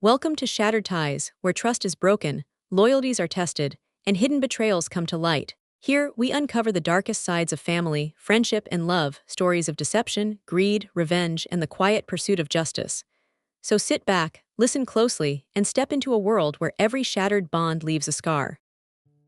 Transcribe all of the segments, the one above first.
Welcome to Shattered Ties, where trust is broken, loyalties are tested, and hidden betrayals come to light. Here, we uncover the darkest sides of family, friendship, and love, stories of deception, greed, revenge, and the quiet pursuit of justice. So sit back, listen closely, and step into a world where every shattered bond leaves a scar.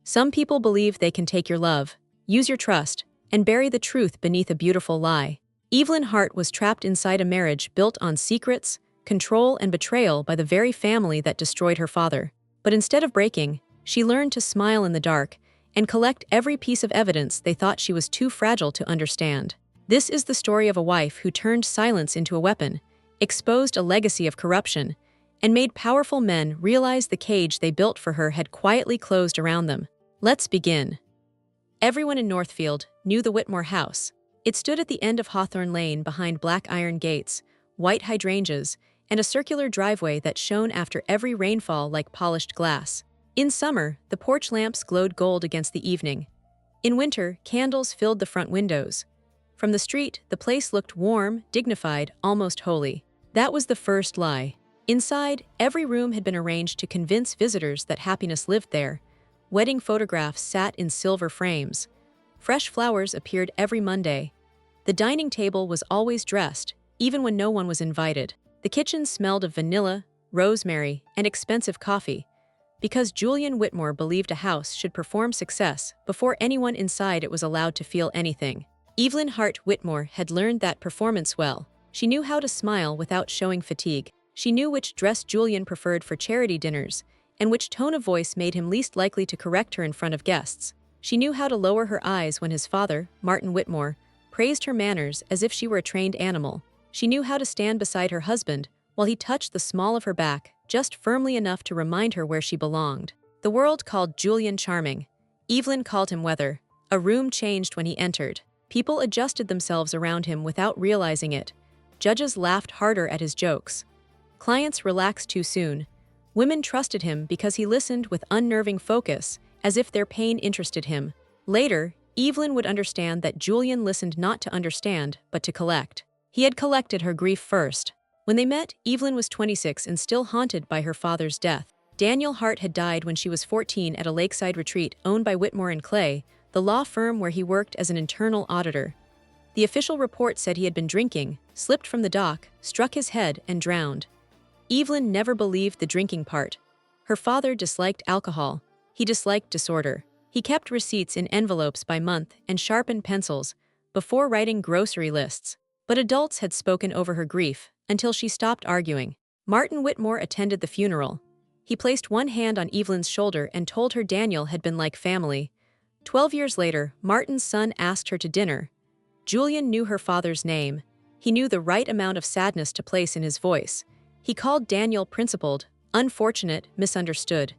Some people believe they can take your love, use your trust, and bury the truth beneath a beautiful lie. Evelyn Hart was trapped inside a marriage built on secrets, control, and betrayal by the very family that destroyed her father. But instead of breaking, she learned to smile in the dark and collect every piece of evidence they thought she was too fragile to understand. This is the story of a wife who turned silence into a weapon, exposed a legacy of corruption, and made powerful men realize the cage they built for her had quietly closed around them. Let's begin. Everyone in Northfield knew the Whitmore house. It stood at the end of Hawthorne Lane behind black iron gates, white hydrangeas, and a circular driveway that shone after every rainfall like polished glass. In summer, the porch lamps glowed gold against the evening. In winter, candles filled the front windows. From the street, the place looked warm, dignified, almost holy. That was the first lie. Inside, every room had been arranged to convince visitors that happiness lived there. Wedding photographs sat in silver frames. Fresh flowers appeared every Monday. The dining table was always dressed, even when no one was invited. The kitchen smelled of vanilla, rosemary, and expensive coffee, because Julian Whitmore believed a house should perform success before anyone inside it was allowed to feel anything. Evelyn Hart Whitmore had learned that performance well. She knew how to smile without showing fatigue. She knew which dress Julian preferred for charity dinners, and which tone of voice made him least likely to correct her in front of guests. She knew how to lower her eyes when his father, Martin Whitmore, praised her manners as if she were a trained animal. She knew how to stand beside her husband while he touched the small of her back, just firmly enough to remind her where she belonged. The world called Julian charming. Evelyn called him weather. A room changed when he entered. People adjusted themselves around him without realizing it. Judges laughed harder at his jokes. Clients relaxed too soon. Women trusted him because he listened with unnerving focus, as if their pain interested him. Later, Evelyn would understand that Julian listened not to understand, but to collect. He had collected her grief first. When they met, Evelyn was 26 and still haunted by her father's death. Daniel Hart had died when she was 14 at a lakeside retreat owned by Whitmore and Clay, the law firm where he worked as an internal auditor. The official report said he had been drinking, slipped from the dock, struck his head, and drowned. Evelyn never believed the drinking part. Her father disliked alcohol. He disliked disorder. He kept receipts in envelopes by month and sharpened pencils before writing grocery lists. But adults had spoken over her grief until she stopped arguing. Martin Whitmore attended the funeral. He placed one hand on Evelyn's shoulder and told her Daniel had been like family. 12 years later, Martin's son asked her to dinner. Julian knew her father's name. He knew the right amount of sadness to place in his voice. He called Daniel principled, unfortunate, misunderstood.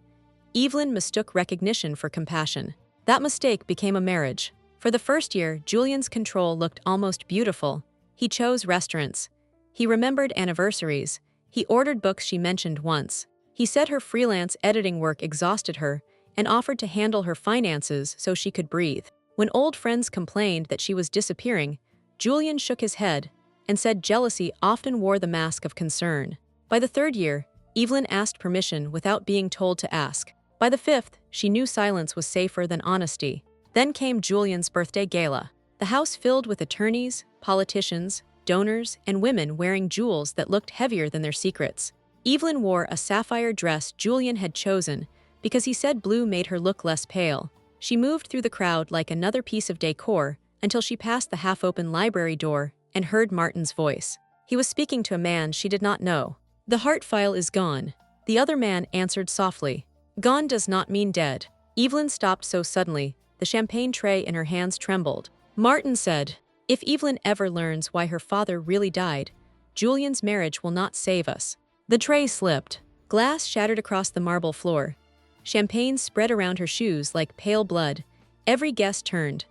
Evelyn mistook recognition for compassion. That mistake became a marriage. For the first year, Julian's control looked almost beautiful. He chose restaurants. He remembered anniversaries. He ordered books she mentioned once. He said her freelance editing work exhausted her and offered to handle her finances so she could breathe. When old friends complained that she was disappearing, Julian shook his head and said jealousy often wore the mask of concern. By the third year, Evelyn asked permission without being told to ask. By the fifth, she knew silence was safer than honesty. Then came Julian's birthday gala. The house filled with attorneys, politicians, donors, and women wearing jewels that looked heavier than their secrets. Evelyn wore a sapphire dress Julian had chosen because he said blue made her look less pale. She moved through the crowd like another piece of decor until she passed the half-open library door and heard Martin's voice. He was speaking to a man she did not know. "The Hart file is gone," the other man answered softly. "Gone does not mean dead." Evelyn stopped so suddenly, the champagne tray in her hands trembled. Martin said, "If Evelyn ever learns why her father really died, Julian's marriage will not save us." The tray slipped. Glass shattered across the marble floor. Champagne spread around her shoes like pale blood. Every guest turned.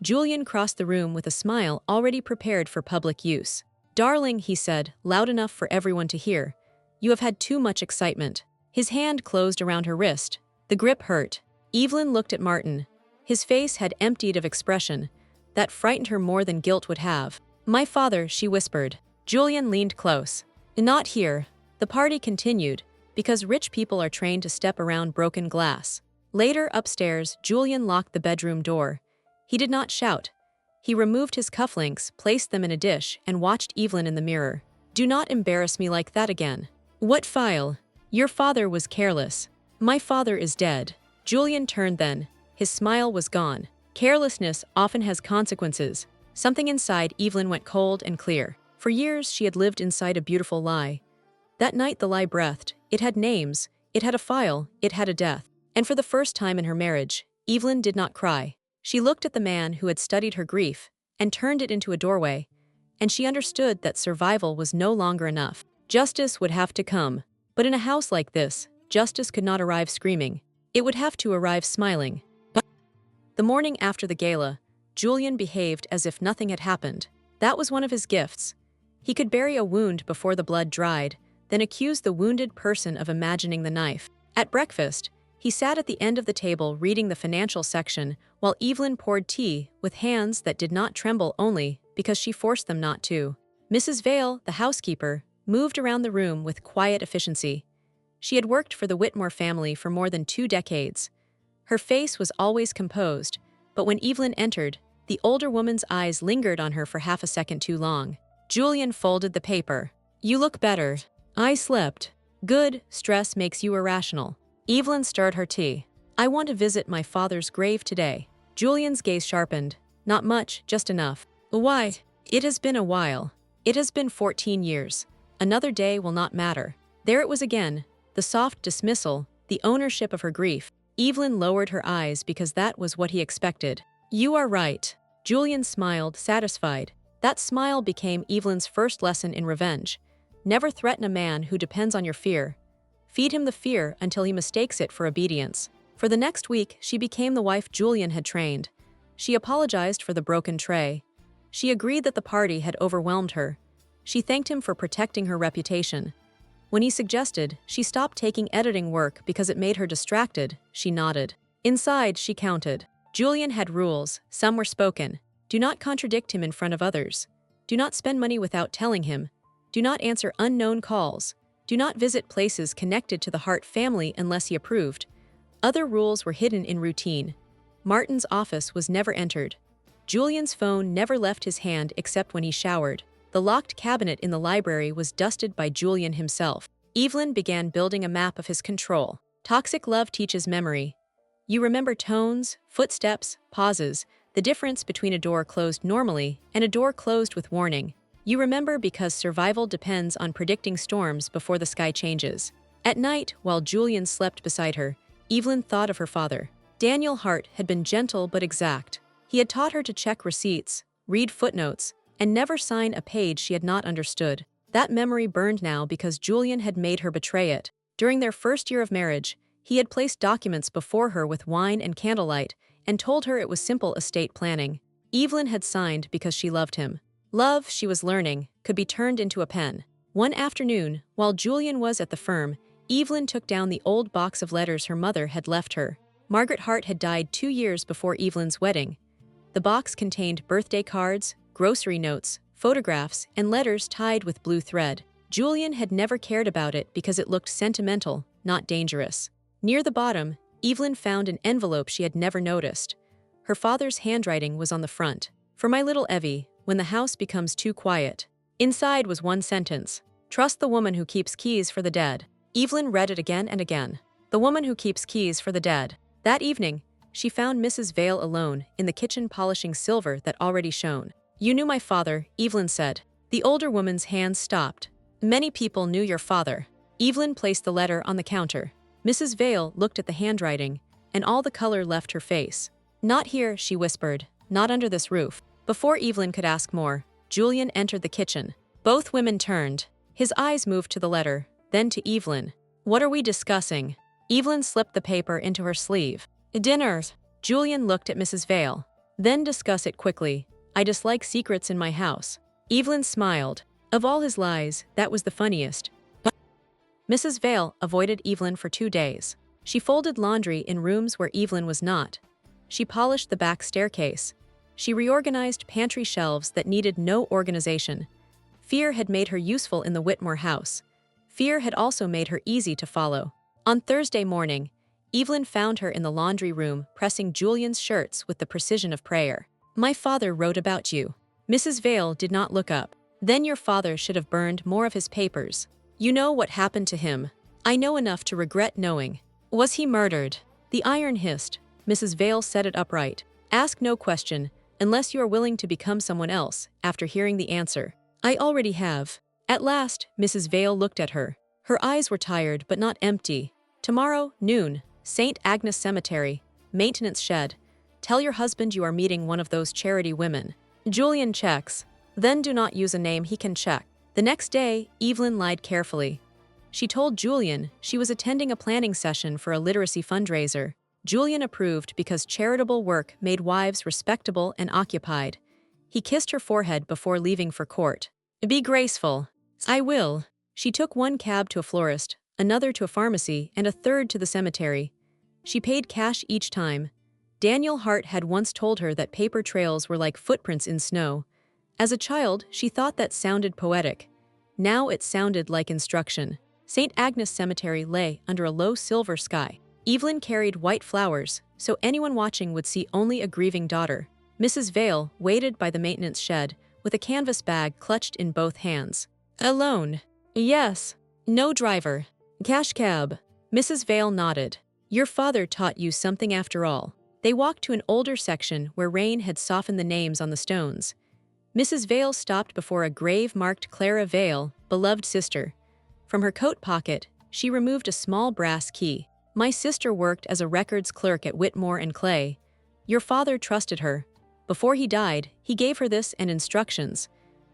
Julian crossed the room with a smile already prepared for public use. "Darling," he said, loud enough for everyone to hear, "you have had too much excitement." His hand closed around her wrist. The grip hurt. Evelyn looked at Martin. His face had emptied of expression. That frightened her more than guilt would have. "My father," she whispered. Julian leaned close. "Not here." The party continued, because rich people are trained to step around broken glass. Later, upstairs, Julian locked the bedroom door. He did not shout. He removed his cufflinks, placed them in a dish, and watched Evelyn in the mirror. "Do not embarrass me like that again." "What file?" "Your father was careless." "My father is dead." Julian turned then. His smile was gone. Carelessness often has consequences. Something inside Evelyn went cold and clear. For years, she had lived inside a beautiful lie. That night the lie breathed. It had names, it had a file, it had a death. And for the first time in her marriage, Evelyn did not cry. She looked at the man who had studied her grief and turned it into a doorway, and she understood that survival was no longer enough. Justice would have to come. But in a house like this, justice could not arrive screaming. It would have to arrive smiling. The morning after the gala, Julian behaved as if nothing had happened. That was one of his gifts. He could bury a wound before the blood dried, then accuse the wounded person of imagining the knife. At breakfast, he sat at the end of the table reading the financial section while Evelyn poured tea with hands that did not tremble only because she forced them not to. Mrs. Vale, the housekeeper, moved around the room with quiet efficiency. She had worked for the Whitmore family for more than 2 decades. Her face was always composed, but when Evelyn entered, the older woman's eyes lingered on her for half a second too long. Julian folded the paper. "You look better." "I slept." "Good, stress makes you irrational." Evelyn stirred her tea. "I want to visit my father's grave today." Julian's gaze sharpened. "Not much, just enough." "Why?" "It has been a while. It has been 14 years. Another day will not matter." There it was again, the soft dismissal, the ownership of her grief. Evelyn lowered her eyes because that was what he expected. "You are right." Julian smiled, satisfied. That smile became Evelyn's first lesson in revenge. Never threaten a man who depends on your fear. Feed him the fear until he mistakes it for obedience. For the next week, she became the wife Julian had trained. She apologized for the broken tray. She agreed that the party had overwhelmed her. She thanked him for protecting her reputation. When he suggested she stop taking editing work because it made her distracted, she nodded. Inside, she counted. Julian had rules, some were spoken. Do not contradict him in front of others. Do not spend money without telling him. Do not answer unknown calls. Do not visit places connected to the Hart family unless he approved. Other rules were hidden in routine. Martin's office was never entered. Julian's phone never left his hand except when he showered. The locked cabinet in the library was dusted by Julian himself. Evelyn began building a map of his control. Toxic love teaches memory. You remember tones, footsteps, pauses, the difference between a door closed normally and a door closed with warning. You remember because survival depends on predicting storms before the sky changes. At night, while Julian slept beside her, Evelyn thought of her father. Daniel Hart had been gentle but exact. He had taught her to check receipts, read footnotes, and never sign a page she had not understood. That memory burned now because Julian had made her betray it. During their first year of marriage, he had placed documents before her with wine and candlelight and told her it was simple estate planning. Evelyn had signed because she loved him. Love, she was learning, could be turned into a pen. One afternoon, while Julian was at the firm, Evelyn took down the old box of letters her mother had left her. Margaret Hart had died 2 years before Evelyn's wedding. The box contained birthday cards, grocery notes, photographs, and letters tied with blue thread. Julian had never cared about it because it looked sentimental, not dangerous. Near the bottom, Evelyn found an envelope she had never noticed. Her father's handwriting was on the front. "For my little Evie, when the house becomes too quiet." Inside was one sentence. "Trust the woman who keeps keys for the dead." Evelyn read it again and again. The woman who keeps keys for the dead. That evening, she found Mrs. Vale alone in the kitchen polishing silver that already shone. "You knew my father," Evelyn said. The older woman's hands stopped. "Many people knew your father." Evelyn placed the letter on the counter. Mrs. Vale looked at the handwriting, and all the color left her face. "Not here," she whispered. "Not under this roof." Before Evelyn could ask more, Julian entered the kitchen. Both women turned. His eyes moved to the letter, then to Evelyn. "What are we discussing?" Evelyn slipped the paper into her sleeve. "Dinner." Julian looked at Mrs. Vale. "Then discuss it quickly. I dislike secrets in my house." Evelyn smiled. Of all his lies, that was the funniest. But Mrs. Vale avoided Evelyn for 2 days. She folded laundry in rooms where Evelyn was not. She polished the back staircase. She reorganized pantry shelves that needed no organization. Fear had made her useful in the Whitmore house. Fear had also made her easy to follow. On Thursday morning, Evelyn found her in the laundry room pressing Julian's shirts with the precision of prayer. "My father wrote about you." Mrs. Vale did not look up. "Then your father should have burned more of his papers. You know what happened to him." "I know enough to regret knowing." "Was he murdered?" The iron hissed. Mrs. Vale set it upright. "Ask no question, unless you are willing to become someone else after hearing the answer." "I already have." At last, Mrs. Vale looked at her. Her eyes were tired but not empty. "Tomorrow, noon, St. Agnes Cemetery, maintenance shed. Tell your husband you are meeting one of those charity women. Julian checks. Then do not use a name he can check." The next day, Evelyn lied carefully. She told Julian she was attending a planning session for a literacy fundraiser. Julian approved because charitable work made wives respectable and occupied. He kissed her forehead before leaving for court. "Be graceful." "I will." She took one cab to a florist, another to a pharmacy, and a third to the cemetery. She paid cash each time. Daniel Hart had once told her that paper trails were like footprints in snow. As a child, she thought that sounded poetic. Now it sounded like instruction. St. Agnes Cemetery lay under a low silver sky. Evelyn carried white flowers, so anyone watching would see only a grieving daughter. Mrs. Vale waited by the maintenance shed, with a canvas bag clutched in both hands. "Alone?" "Yes." "No driver?" "Cash cab." Mrs. Vale nodded. "Your father taught you something after all." They walked to an older section where rain had softened the names on the stones. Mrs. Vale stopped before a grave marked Clara Vale, beloved sister. From her coat pocket, she removed a small brass key. "My sister worked as a records clerk at Whitmore and Clay. Your father trusted her. Before he died, he gave her this and instructions.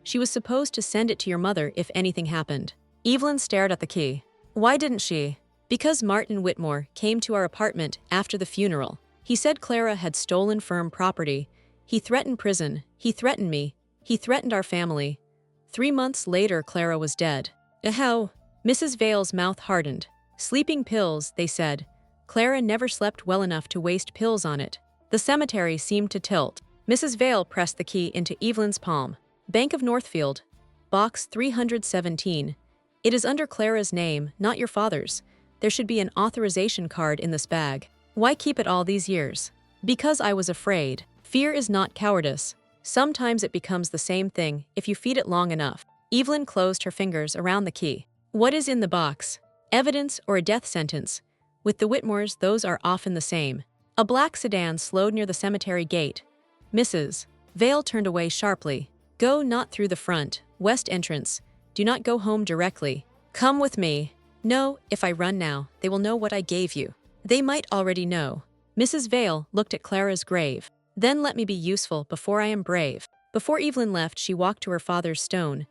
She was supposed to send it to your mother if anything happened." Evelyn stared at the key. "Why didn't she?" "Because Martin Whitmore came to our apartment after the funeral. He said Clara had stolen firm property. He threatened prison. He threatened me. He threatened our family. 3 months later, Clara was dead." "How?" Mrs. Vale's mouth hardened. "Sleeping pills," they said. Clara never slept well enough to waste pills on it. The cemetery seemed to tilt. Mrs. Vale pressed the key into Evelyn's palm. "Bank of Northfield, Box 317. It is under Clara's name, not your father's. There should be an authorization card in this bag." "Why keep it all these years?" "Because I was afraid. Fear is not cowardice. Sometimes it becomes the same thing if you feed it long enough." Evelyn closed her fingers around the key. "What is in the box?" "Evidence or a death sentence. With the Whitmores, those are often the same." A black sedan slowed near the cemetery gate. Mrs. Vale turned away sharply. "Go not through the front, west entrance. Do not go home directly. Come with me." "No, if I run now, they will know what I gave you." "They might already know." Mrs. Vale looked at Clara's grave. "Then let me be useful before I am brave." Before Evelyn left, she walked to her father's stone.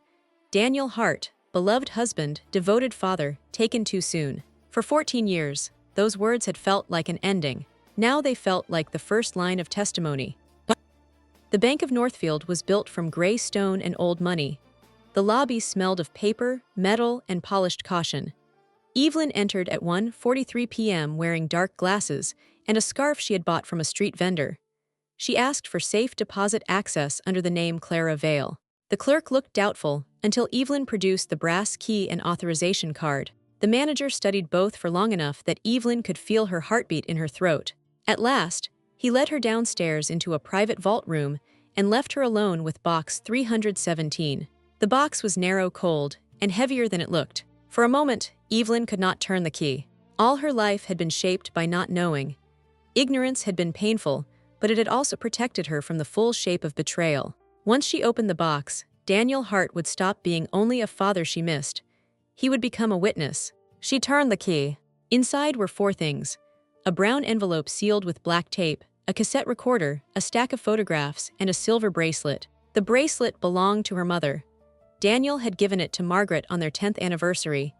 Daniel Hart, beloved husband, devoted father, taken too soon. For 14 years, those words had felt like an ending. Now they felt like the first line of testimony. The Bank of Northfield was built from gray stone and old money. The lobby smelled of paper, metal, and polished caution. Evelyn entered at 1:43 p.m. wearing dark glasses and a scarf she had bought from a street vendor. She asked for safe deposit access under the name Clara Vale. The clerk looked doubtful until Evelyn produced the brass key and authorization card. The manager studied both for long enough that Evelyn could feel her heartbeat in her throat. At last, he led her downstairs into a private vault room and left her alone with box 317. The box was narrow, cold, and heavier than it looked. For a moment, Evelyn could not turn the key. All her life had been shaped by not knowing. Ignorance had been painful, but it had also protected her from the full shape of betrayal. Once she opened the box, Daniel Hart would stop being only a father she missed. He would become a witness. She turned the key. Inside were 4 things: a brown envelope sealed with black tape, a cassette recorder, a stack of photographs, and a silver bracelet. The bracelet belonged to her mother. Daniel had given it to Margaret on their 10th anniversary.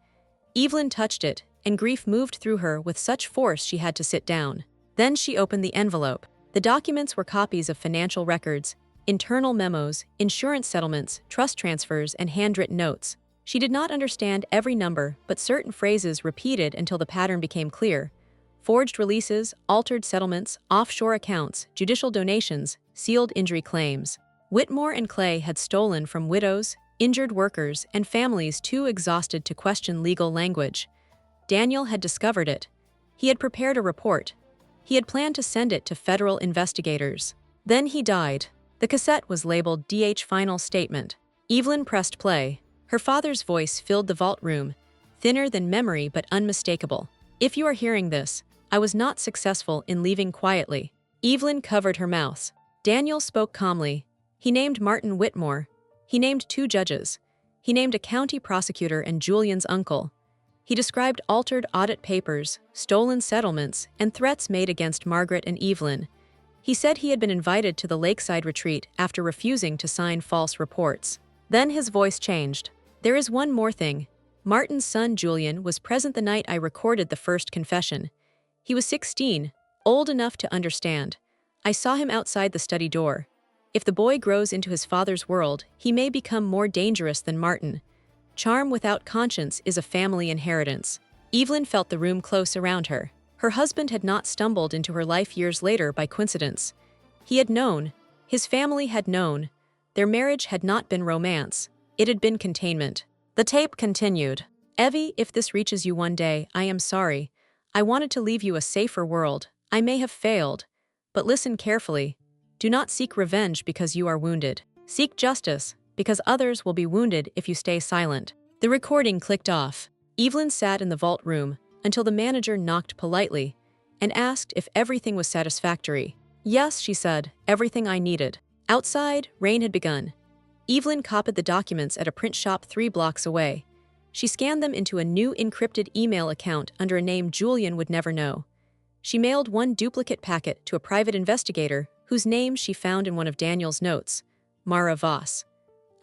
Evelyn touched it, and grief moved through her with such force she had to sit down. Then she opened the envelope. The documents were copies of financial records, internal memos, insurance settlements, trust transfers, and handwritten notes. She did not understand every number, but certain phrases repeated until the pattern became clear. Forged releases, altered settlements, offshore accounts, judicial donations, sealed injury claims. Whitmore and Clay had stolen from widows, injured workers, and families too exhausted to question legal language. Daniel had discovered it. He had prepared a report. He had planned to send it to federal investigators. Then he died. The cassette was labeled DH Final Statement. Evelyn pressed play. Her father's voice filled the vault room, thinner than memory but unmistakable. If you are hearing this, I was not successful in leaving quietly. Evelyn covered her mouth. Daniel spoke calmly. He named Martin Whitmore. He named 2 judges. He named a county prosecutor and Julian's uncle. He described altered audit papers, stolen settlements, and threats made against Margaret and Evelyn. He said he had been invited to the lakeside retreat after refusing to sign false reports. Then his voice changed. There is one more thing. Martin's son Julian was present the night I recorded the first confession. He was 16, old enough to understand. I saw him outside the study door. If the boy grows into his father's world, he may become more dangerous than Martin. Charm without conscience is a family inheritance. Evelyn felt the room close around her. Her husband had not stumbled into her life years later by coincidence. He had known. His family had known. Their marriage had not been romance. It had been containment. The tape continued. Evie, if this reaches you one day, I am sorry. I wanted to leave you a safer world. I may have failed. But listen carefully. Do not seek revenge because you are wounded. Seek justice, because others will be wounded if you stay silent. The recording clicked off. Evelyn sat in the vault room until the manager knocked politely and asked if everything was satisfactory. Yes, she said, everything I needed. Outside, rain had begun. Evelyn copied the documents at a print shop 3 blocks away. She scanned them into a new encrypted email account under a name Julian would never know. She mailed 1 duplicate packet to a private investigator whose name she found in one of Daniel's notes, Mara Voss.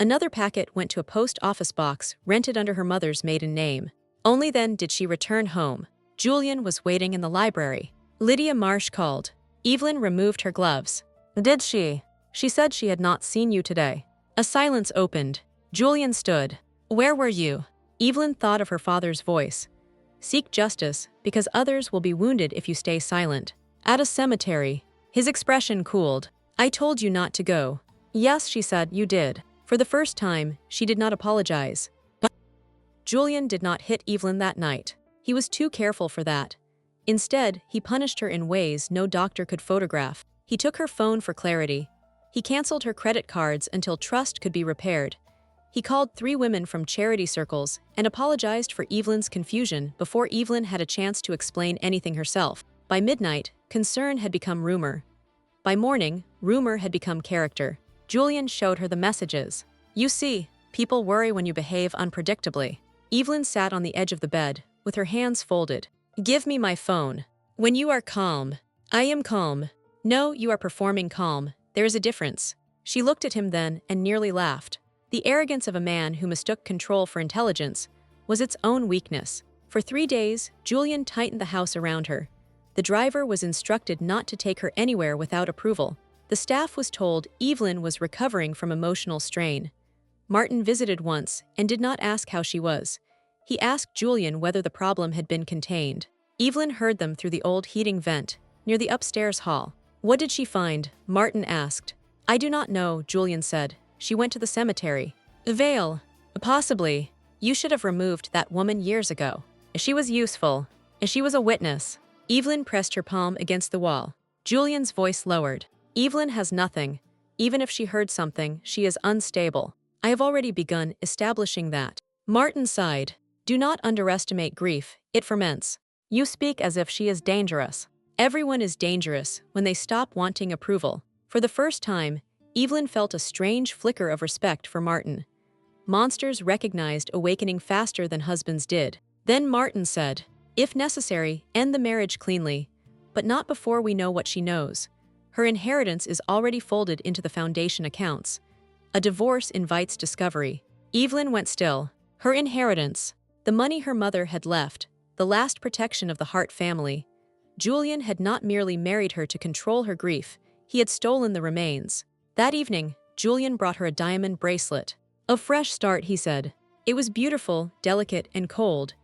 Another packet went to a post office box rented under her mother's maiden name. Only then did she return home. Julian was waiting in the library. Lydia Marsh called. Evelyn removed her gloves. Did she? She said she had not seen you today. A silence opened. Julian stood. Where were you? Evelyn thought of her father's voice. Seek justice, because others will be wounded if you stay silent. At a cemetery. His expression cooled. I told you not to go. Yes, she said, you did. For the first time, she did not apologize. But Julian did not hit Evelyn that night. He was too careful for that. Instead, he punished her in ways no doctor could photograph. He took her phone for clarity. He canceled her credit cards until trust could be repaired. He called 3 women from charity circles and apologized for Evelyn's confusion before Evelyn had a chance to explain anything herself. By midnight, concern had become rumor. By morning, rumor had become character. Julian showed her the messages. You see, people worry when you behave unpredictably. Evelyn sat on the edge of the bed, with her hands folded. Give me my phone. When you are calm. I am calm. No, you are performing calm. There is a difference. She looked at him then and nearly laughed. The arrogance of a man who mistook control for intelligence was its own weakness. For 3 days, Julian tightened the house around her. The driver was instructed not to take her anywhere without approval. The staff was told Evelyn was recovering from emotional strain. Martin visited once and did not ask how she was. He asked Julian whether the problem had been contained. Evelyn heard them through the old heating vent near the upstairs hall. What did she find? Martin asked. I do not know, Julian said. She went to the cemetery. Veil. Possibly. You should have removed that woman years ago. She was useful. She was a witness. Evelyn pressed her palm against the wall. Julian's voice lowered. Evelyn has nothing. Even if she heard something, she is unstable. I have already begun establishing that. Martin sighed. Do not underestimate grief. It ferments. You speak as if she is dangerous. Everyone is dangerous when they stop wanting approval. For the first time, Evelyn felt a strange flicker of respect for Martin. Monsters recognized awakening faster than husbands did. Then Martin said, if necessary, end the marriage cleanly, but not before we know what she knows. Her inheritance is already folded into the foundation accounts. A divorce invites discovery. Evelyn went still. Her inheritance, the money her mother had left, the last protection of the Hart family. Julian had not merely married her to control her grief, he had stolen the remains. That evening, Julian brought her a diamond bracelet. A fresh start, he said. It was beautiful, delicate, and cold.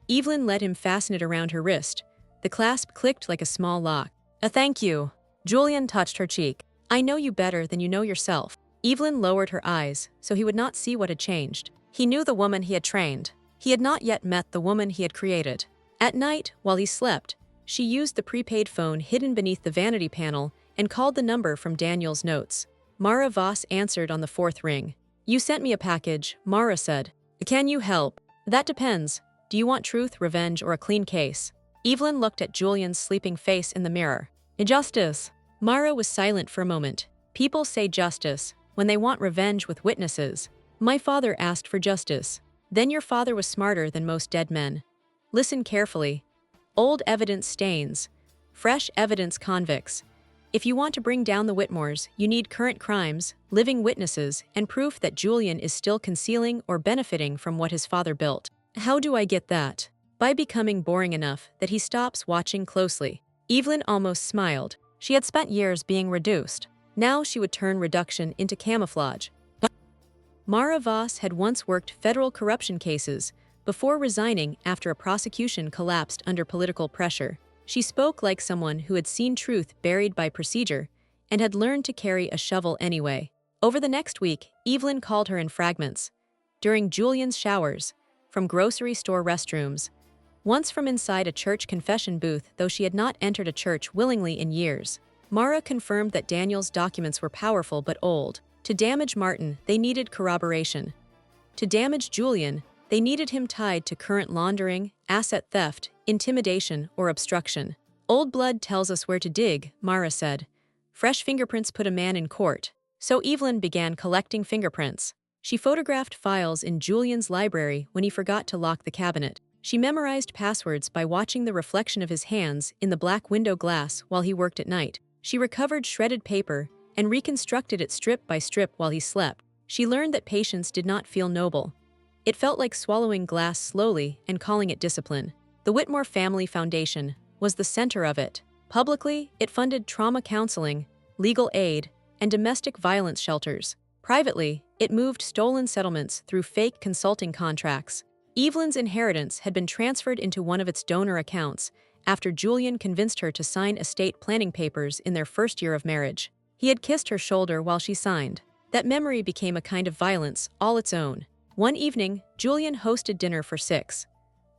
Evelyn let him fasten it around her wrist. The clasp clicked like a small lock. A thank you. Julian touched her cheek. I know you better than you know yourself. Evelyn lowered her eyes so he would not see what had changed. He knew the woman he had trained. He had not yet met the woman he had created. At night, while he slept, she used the prepaid phone hidden beneath the vanity panel and called the number from Daniel's notes. Mara Voss answered on the fourth ring. "You sent me a package," Mara said. "Can you help?" "That depends. Do you want truth, revenge, or a clean case?" Evelyn looked at Julian's sleeping face in the mirror. "Justice." Mara was silent for a moment. "People say justice when they want revenge with witnesses. My father asked for justice. Then your father was smarter than most dead men. Listen carefully. Old evidence stains. Fresh evidence convicts. If you want to bring down the Whitmores, you need current crimes, living witnesses, and proof that Julian is still concealing or benefiting from what his father built. How do I get that? By becoming boring enough that he stops watching closely." Evelyn almost smiled. She had spent years being reduced. Now she would turn reduction into camouflage. Mara Voss had once worked federal corruption cases before resigning after a prosecution collapsed under political pressure. She spoke like someone who had seen truth buried by procedure and had learned to carry a shovel anyway. Over the next week, Evelyn called her in fragments. During Julian's showers, from grocery store restrooms, once from inside a church confession booth, though she had not entered a church willingly in years. Mara confirmed that Daniel's documents were powerful but old. To damage Martin, they needed corroboration. To damage Julian, they needed him tied to current laundering, asset theft, intimidation, or obstruction. "Old blood tells us where to dig," Mara said. "Fresh fingerprints put a man in court." So Evelyn began collecting fingerprints. She photographed files in Julian's library when he forgot to lock the cabinet. She memorized passwords by watching the reflection of his hands in the black window glass while he worked at night. She recovered shredded paper and reconstructed it strip by strip while he slept. She learned that patience did not feel noble. It felt like swallowing glass slowly and calling it discipline. The Whitmore Family Foundation was the center of it. Publicly, it funded trauma counseling, legal aid, and domestic violence shelters. Privately, it moved stolen settlements through fake consulting contracts. Evelyn's inheritance had been transferred into one of its donor accounts after Julian convinced her to sign estate planning papers in their first year of marriage. He had kissed her shoulder while she signed. That memory became a kind of violence all its own. One evening, Julian hosted dinner for 6.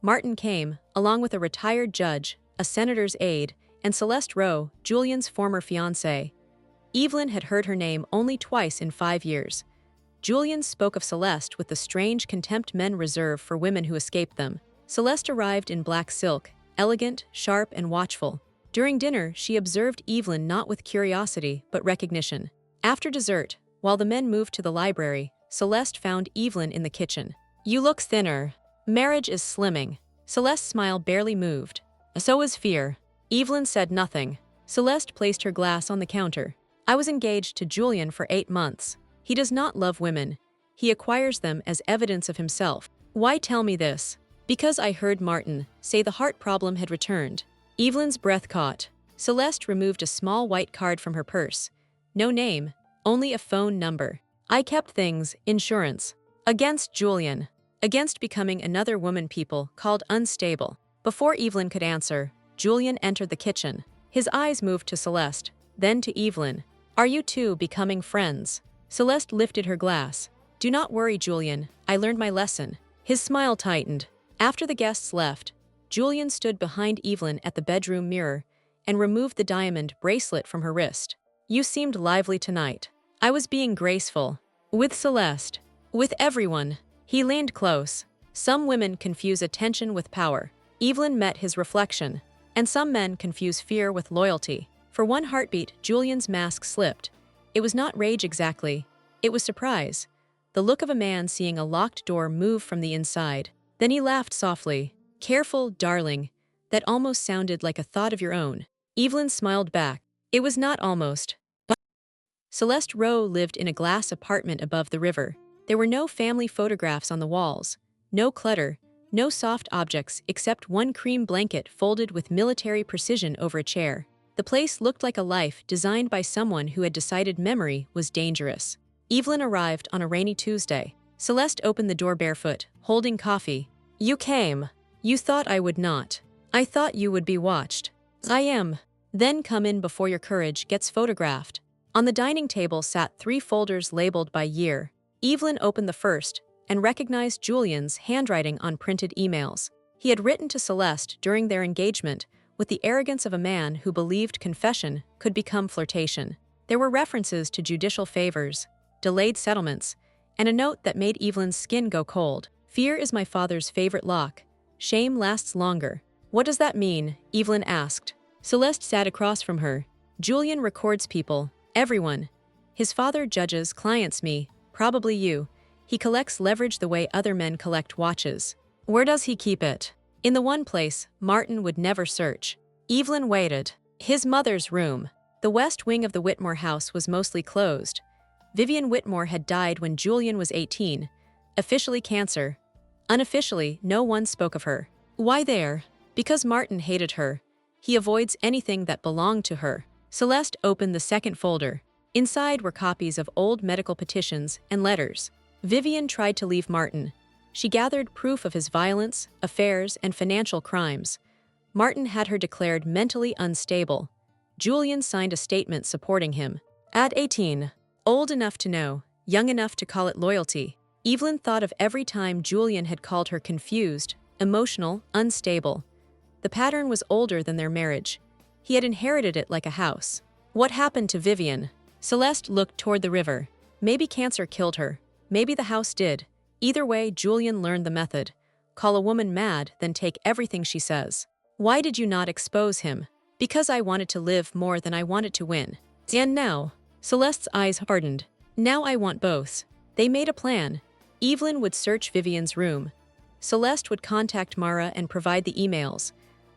Martin came, along with a retired judge, a senator's aide, and Celeste Rowe, Julian's former fiancée. Evelyn had heard her name only twice in 5 years. Julian spoke of Celeste with the strange contempt men reserve for women who escaped them. Celeste arrived in black silk, elegant, sharp, and watchful. During dinner, she observed Evelyn not with curiosity, but recognition. After dessert, while the men moved to the library, Celeste found Evelyn in the kitchen. "You look thinner. Marriage is slimming." Celeste's smile barely moved. "So is fear." Evelyn said nothing. Celeste placed her glass on the counter. "I was engaged to Julian for 8 months. He does not love women. He acquires them as evidence of himself." "Why tell me this?" "Because I heard Martin say the heart problem had returned." Evelyn's breath caught. Celeste removed a small white card from her purse. No name, only a phone number. "I kept things, insurance. Against Julian. Against becoming another woman people called unstable." Before Evelyn could answer, Julian entered the kitchen. His eyes moved to Celeste, then to Evelyn. "Are you two becoming friends?" Celeste lifted her glass. "Do not worry, Julian. I learned my lesson." His smile tightened. After the guests left, Julian stood behind Evelyn at the bedroom mirror and removed the diamond bracelet from her wrist. "You seemed lively tonight." "I was being graceful. With Celeste. With everyone." He leaned close. "Some women confuse attention with power." Evelyn met his reflection. "And some men confuse fear with loyalty." For one heartbeat, Julian's mask slipped. It was not rage exactly. It was surprise. The look of a man seeing a locked door move from the inside. Then he laughed softly. "Careful, darling." That almost sounded like a thought of your own. Evelyn smiled back. It was not almost. But Celeste Rowe lived in a glass apartment above the river. There were no family photographs on the walls. No clutter. No soft objects except one cream blanket folded with military precision over a chair. The place looked like a life designed by someone who had decided memory was dangerous. Evelyn arrived on a rainy Tuesday. Celeste opened the door barefoot, holding coffee. "You came. You thought I would not. I thought you would be watched." "I am." "Then come in before your courage gets photographed." On the dining table sat 3 folders labeled by year. Evelyn opened the first and recognized Julian's handwriting on printed emails. He had written to Celeste during their engagement with the arrogance of a man who believed confession could become flirtation. There were references to judicial favors, delayed settlements, and a note that made Evelyn's skin go cold. Fear is my father's favorite lock. Shame lasts longer. What does that mean? Evelyn asked. Celeste sat across from her. Julian records people, everyone. His father judges clients, me, probably you. He collects leverage the way other men collect watches. Where does he keep it? In the one place Martin would never search. Evelyn waited. His mother's room. The west wing of the Whitmore house was mostly closed. Vivian Whitmore had died when Julian was 18. Officially cancer. Unofficially, no one spoke of her. Why there? Because Martin hated her. He avoids anything that belonged to her. Celeste opened the second folder. Inside were copies of old medical petitions and letters. Vivian tried to leave Martin. She gathered proof of his violence, affairs, and financial crimes. Martin had her declared mentally unstable. Julian signed a statement supporting him. At 18, old enough to know, young enough to call it loyalty, Evelyn thought of every time Julian had called her confused, emotional, unstable. The pattern was older than their marriage. He had inherited it like a house. What happened to Vivian? Celeste looked toward the river. Maybe cancer killed her. Maybe the house did. Either way, Julian learned the method. Call a woman mad, then take everything she says. Why did you not expose him? Because I wanted to live more than I wanted to win. And now? Celeste's eyes hardened. Now I want both. They made a plan. Evelyn would search Vivian's room. Celeste would contact Mara and provide the emails.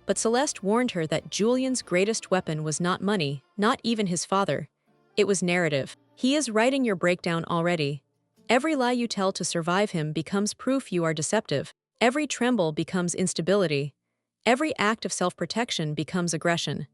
But Celeste warned her that Julian's greatest weapon was not money, not even his father. It was narrative. He is writing your breakdown already. Every lie you tell to survive him becomes proof you are deceptive. Every tremble becomes instability. Every act of self-protection becomes aggression.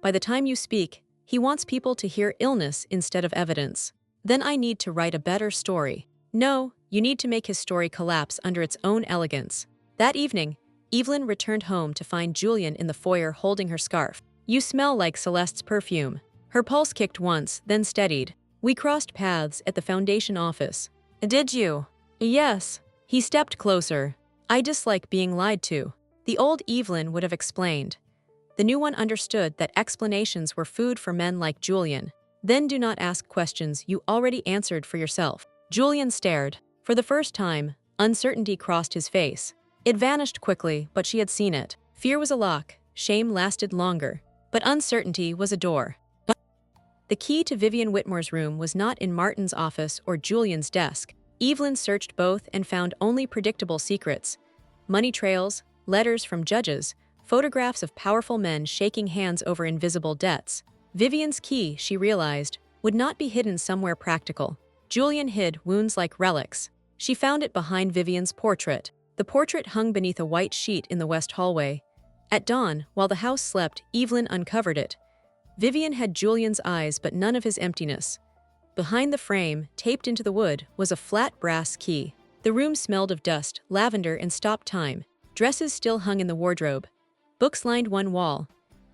By the time you speak, he wants people to hear illness instead of evidence. Then I need to write a better story. No, you need to make his story collapse under its own elegance. That evening, Evelyn returned home to find Julian in the foyer holding her scarf. You smell like Celeste's perfume. Her pulse kicked once, then steadied. We crossed paths at the foundation office. Did you? Yes. He stepped closer. I dislike being lied to. The old Evelyn would have explained. The new one understood that explanations were food for men like Julian. Then do not ask questions you already answered for yourself. Julian stared. For the first time, uncertainty crossed his face. It vanished quickly, but she had seen it. Fear was a lock, shame lasted longer. But uncertainty was a door. The key to Vivian Whitmore's room was not in Martin's office or Julian's desk. Evelyn searched both and found only predictable secrets. Money trails, letters from judges, photographs of powerful men shaking hands over invisible debts. Vivian's key, she realized, would not be hidden somewhere practical. Julian hid wounds like relics. She found it behind Vivian's portrait. The portrait hung beneath a white sheet in the west hallway. At dawn, while the house slept, Evelyn uncovered it. Vivian had Julian's eyes but none of his emptiness. Behind the frame, taped into the wood, was a flat brass key. The room smelled of dust, lavender, and stopped time. Dresses still hung in the wardrobe. Books lined one wall.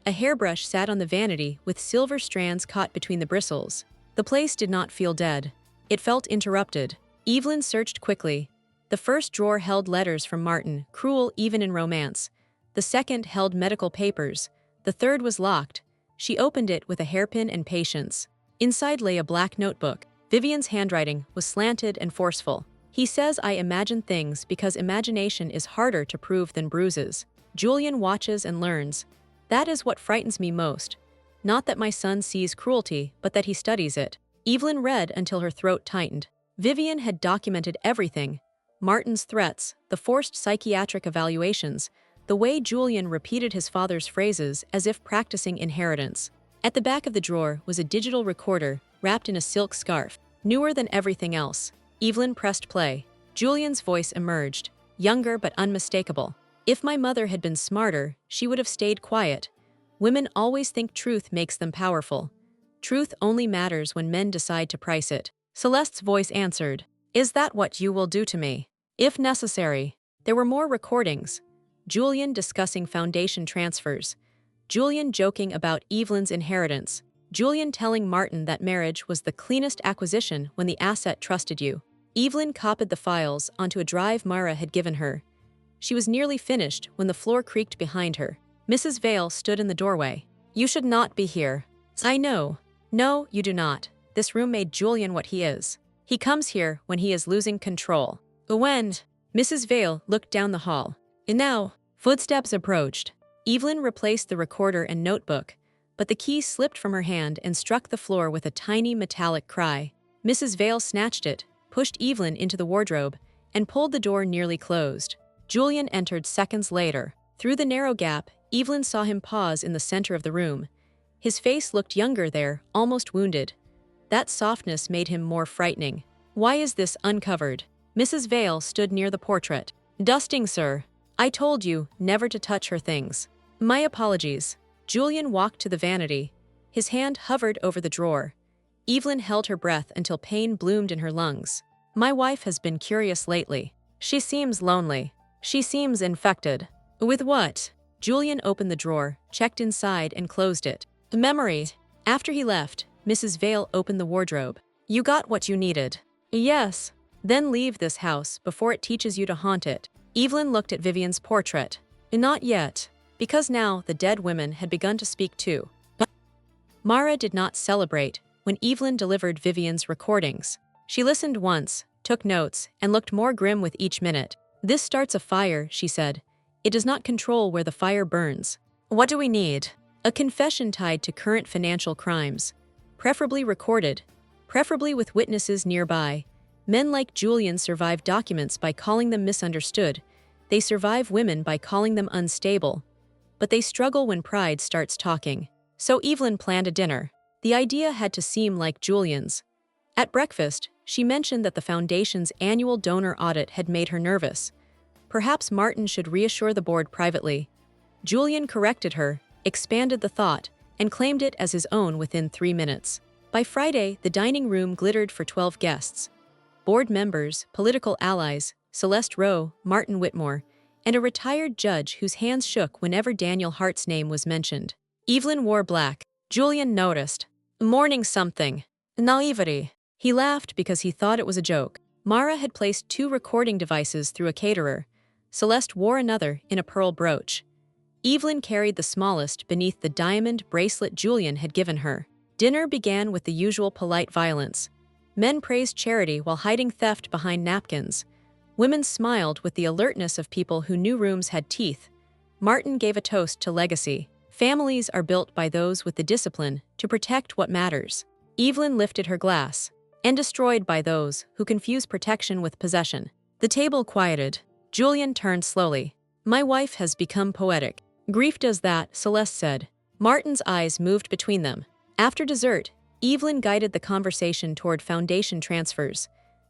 A hairbrush sat on the vanity with silver strands caught between the bristles. The place did not feel dead. It felt interrupted. Evelyn searched quickly. The first drawer held letters from Martin, cruel even in romance. The second held medical papers. The third was locked. She opened it with a hairpin and patience. Inside lay a black notebook. Vivian's handwriting was slanted and forceful. He says I imagine things because imagination is harder to prove than bruises. Julian watches and learns. That is what frightens me most. Not that my son sees cruelty, but that he studies it. Evelyn read until her throat tightened. Vivian had documented everything. Martin's threats, the forced psychiatric evaluations, the way Julian repeated his father's phrases as if practicing inheritance. At the back of the drawer was a digital recorder wrapped in a silk scarf, newer than everything else. Evelyn pressed play. Julian's voice emerged, younger but unmistakable. If my mother had been smarter, she would have stayed quiet. Women always think truth makes them powerful. Truth only matters when men decide to price it. Celeste's voice answered, Is that what you will do to me? If necessary. There were more recordings. Julian discussing foundation transfers. Julian joking about Evelyn's inheritance. Julian telling Martin that marriage was the cleanest acquisition when the asset trusted you. Evelyn copied the files onto a drive Mara had given her. She was nearly finished when the floor creaked behind her. Mrs. Vale stood in the doorway. You should not be here. I know. No, you do not. This room made Julian what he is. He comes here when he is losing control. When? Mrs. Vale looked down the hall. And now, footsteps approached. Evelyn replaced the recorder and notebook, but the key slipped from her hand and struck the floor with a tiny metallic cry. Mrs. Vale snatched it, pushed Evelyn into the wardrobe, and pulled the door nearly closed. Julian entered seconds later. Through the narrow gap, Evelyn saw him pause in the center of the room. His face looked younger there, almost wounded. That softness made him more frightening. Why is this uncovered? Mrs. Vale stood near the portrait. Dusting, sir. I told you never to touch her things. My apologies. Julian walked to the vanity. His hand hovered over the drawer. Evelyn held her breath until pain bloomed in her lungs. My wife has been curious lately. She seems lonely. She seems infected. With what? Julian opened the drawer, checked inside, and closed it. Memory. After he left, Mrs. Vale opened the wardrobe. You got what you needed. Yes. Then leave this house before it teaches you to haunt it. Evelyn looked at Vivian's portrait. Not yet, because now the dead women had begun to speak too. But Mara did not celebrate when Evelyn delivered Vivian's recordings. She listened once, took notes, and looked more grim with each minute. This starts a fire, she said. It does not control where the fire burns. What do we need? A confession tied to current financial crimes. Preferably recorded. Preferably with witnesses nearby. Men like Julian survive documents by calling them misunderstood. They survive women by calling them unstable. But they struggle when pride starts talking. So Evelyn planned a dinner. The idea had to seem like Julian's. At breakfast, she mentioned that the foundation's annual donor audit had made her nervous. Perhaps Martin should reassure the board privately. Julian corrected her, expanded the thought, and claimed it as his own within 3 minutes. By Friday, the dining room glittered for 12 guests. Board members, political allies, Celeste Rowe, Martin Whitmore, and a retired judge whose hands shook whenever Daniel Hart's name was mentioned. Evelyn wore black. Julian noticed. Mourning something. Naivety. He laughed because he thought it was a joke. Mara had placed 2 recording devices through a caterer. Celeste wore another in a pearl brooch. Evelyn carried the smallest beneath the diamond bracelet Julian had given her. Dinner began with the usual polite violence. Men praised charity while hiding theft behind napkins. Women smiled with the alertness of people who knew rooms had teeth. Martin gave a toast to legacy. Families are built by those with the discipline to protect what matters. Evelyn lifted her glass, and destroyed by those who confuse protection with possession. The table quieted. Julian turned slowly. My wife has become poetic. Grief does that, Celeste said. Martin's eyes moved between them. After dessert, Evelyn guided the conversation toward foundation transfers.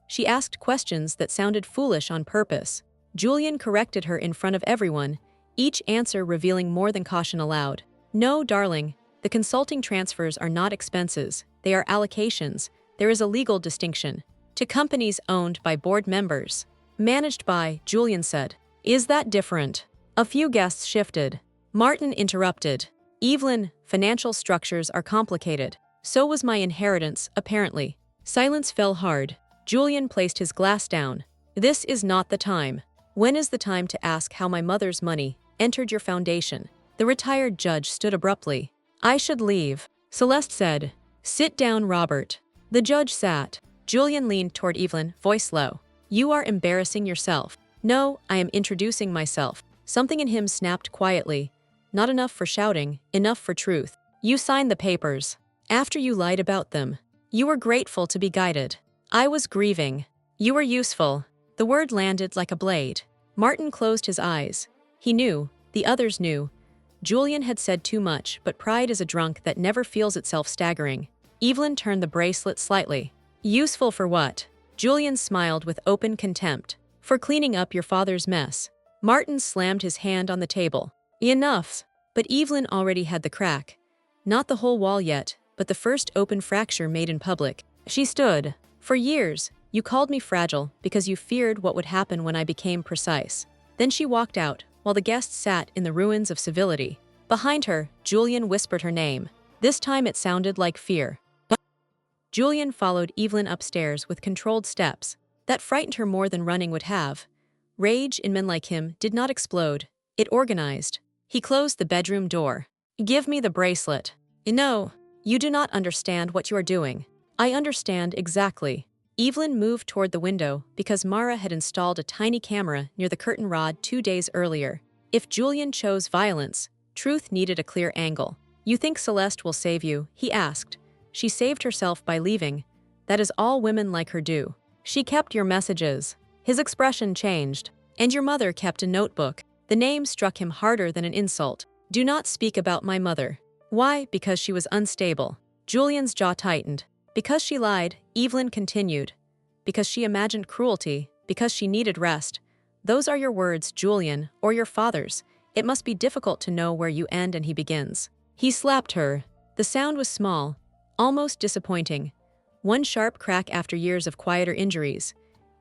She asked questions that sounded foolish on purpose. Julian corrected her in front of everyone, each answer revealing more than caution allowed. No, darling, the consulting transfers are not expenses, they are allocations. There is a legal distinction. To companies owned by board members. Managed by, Julian said. Is that different? A few guests shifted. Martin interrupted. Evelyn, financial structures are complicated. So was my inheritance, apparently. Silence fell hard. Julian placed his glass down. This is not the time. When is the time to ask how my mother's money entered your foundation? The retired judge stood abruptly. I should leave, Celeste said. Sit down, Robert. The judge sat. Julian leaned toward Evelyn, voice low. You are embarrassing yourself. No, I am introducing myself. Something in him snapped quietly. Not enough for shouting, enough for truth. You signed the papers. After you lied about them. You were grateful to be guided. I was grieving. You were useful. The word landed like a blade. Martin closed his eyes. He knew, the others knew. Julian had said too much, but pride is a drunk that never feels itself staggering. Evelyn turned the bracelet slightly. Useful for what? Julian smiled with open contempt. For cleaning up your father's mess. Martin slammed his hand on the table. Enough. But Evelyn already had the crack. Not the whole wall yet, but the first open fracture made in public. She stood. For years, you called me fragile because you feared what would happen when I became precise. Then she walked out, while the guests sat in the ruins of civility. Behind her, Julian whispered her name. This time it sounded like fear. Julian followed Evelyn upstairs with controlled steps. That frightened her more than running would have. Rage in men like him did not explode. It organized. He closed the bedroom door. "Give me the bracelet." "No, you do not understand what you are doing." "I understand exactly." Evelyn moved toward the window because Mara had installed a tiny camera near the curtain rod 2 days earlier. If Julian chose violence, truth needed a clear angle. "You think Celeste will save you?" he asked. "She saved herself by leaving. That is all women like her do." "She kept your messages." His expression changed. "And your mother kept a notebook." The name struck him harder than an insult. "Do not speak about my mother." "Why? Because she was unstable." Julian's jaw tightened. "Because she lied," Evelyn continued. "Because she imagined cruelty. Because she needed rest." "Those are your words, Julian, or your father's. It must be difficult to know where you end and he begins." He slapped her. The sound was small, almost disappointing. One sharp crack after years of quieter injuries.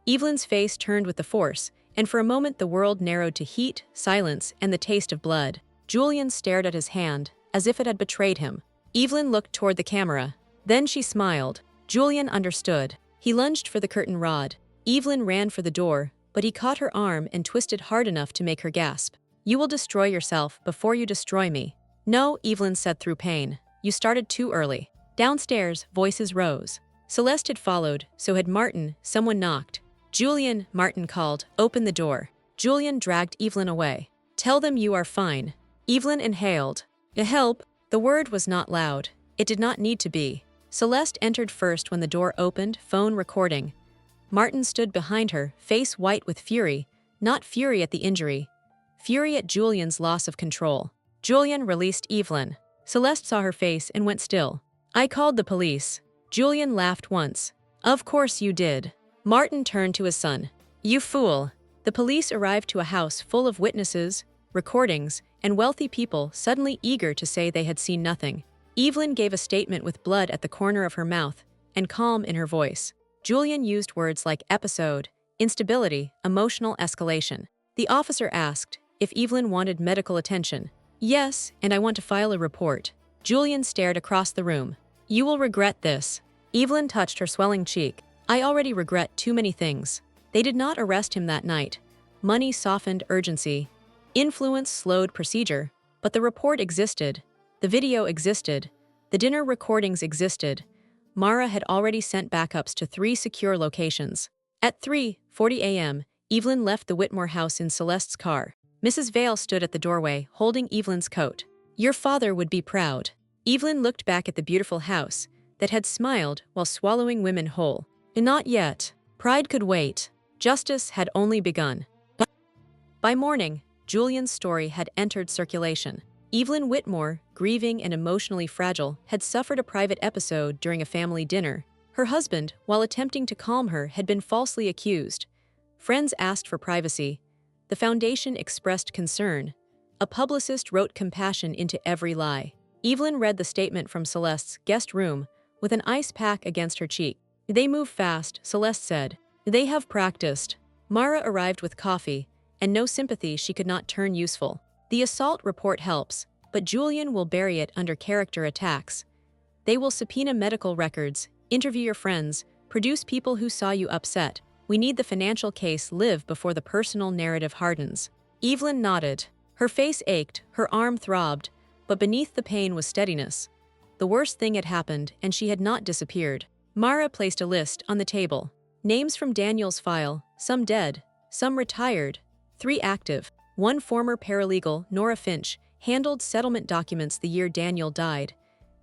Evelyn's face turned with the force, and for a moment the world narrowed to heat, silence, and the taste of blood. Julian stared at his hand, as if it had betrayed him. Evelyn looked toward the camera. Then she smiled. Julian understood. He lunged for the curtain rod. Evelyn ran for the door, but he caught her arm and twisted hard enough to make her gasp. "You will destroy yourself before you destroy me." "No," Evelyn said through pain. "You started too early." Downstairs, voices rose. Celeste had followed, so had Martin. Someone knocked. "Julian," Martin called. "Open the door." Julian dragged Evelyn away. "Tell them you are fine." Evelyn inhaled. "Help." The word was not loud. It did not need to be. Celeste entered first when the door opened, phone recording. Martin stood behind her, face white with fury, not fury at the injury. Fury at Julian's loss of control. Julian released Evelyn. Celeste saw her face and went still. "I called the police." Julian laughed once. "Of course you did." Martin turned to his son. "You fool." The police arrived to a house full of witnesses, recordings, and wealthy people suddenly eager to say they had seen nothing. Evelyn gave a statement with blood at the corner of her mouth and calm in her voice. Julian used words like episode, instability, emotional escalation. The officer asked if Evelyn wanted medical attention. "Yes, and I want to file a report." Julian stared across the room. "You will regret this." Evelyn touched her swelling cheek. "I already regret too many things." They did not arrest him that night. Money softened urgency. Influence slowed procedure. But the report existed. The video existed. The dinner recordings existed. Mara had already sent backups to 3 secure locations. At 3:40 a.m., Evelyn left the Whitmore house in Celeste's car. Mrs. Vale stood at the doorway, holding Evelyn's coat. "Your father would be proud." Evelyn looked back at the beautiful house that had smiled while swallowing women whole. Not yet. Pride could wait. Justice had only begun. But by morning, Julian's story had entered circulation. Evelyn Whitmore, grieving and emotionally fragile, had suffered a private episode during a family dinner. Her husband, while attempting to calm her, had been falsely accused. Friends asked for privacy. The foundation expressed concern. A publicist wrote compassion into every lie. Evelyn read the statement from Celeste's guest room with an ice pack against her cheek. "They move fast," Celeste said. "They have practiced." Mara arrived with coffee, and no sympathy she could not turn useful. The assault report helps, but Julian will bury it under character attacks. They will subpoena medical records, interview your friends, produce people who saw you upset. We need the financial case live before the personal narrative hardens. Evelyn nodded. Her face ached, her arm throbbed, but beneath the pain was steadiness. The worst thing had happened, and she had not disappeared. Mara placed a list on the table. Names from Daniel's file, some dead, some retired, 3 active. One former paralegal, Nora Finch, handled settlement documents the year Daniel died.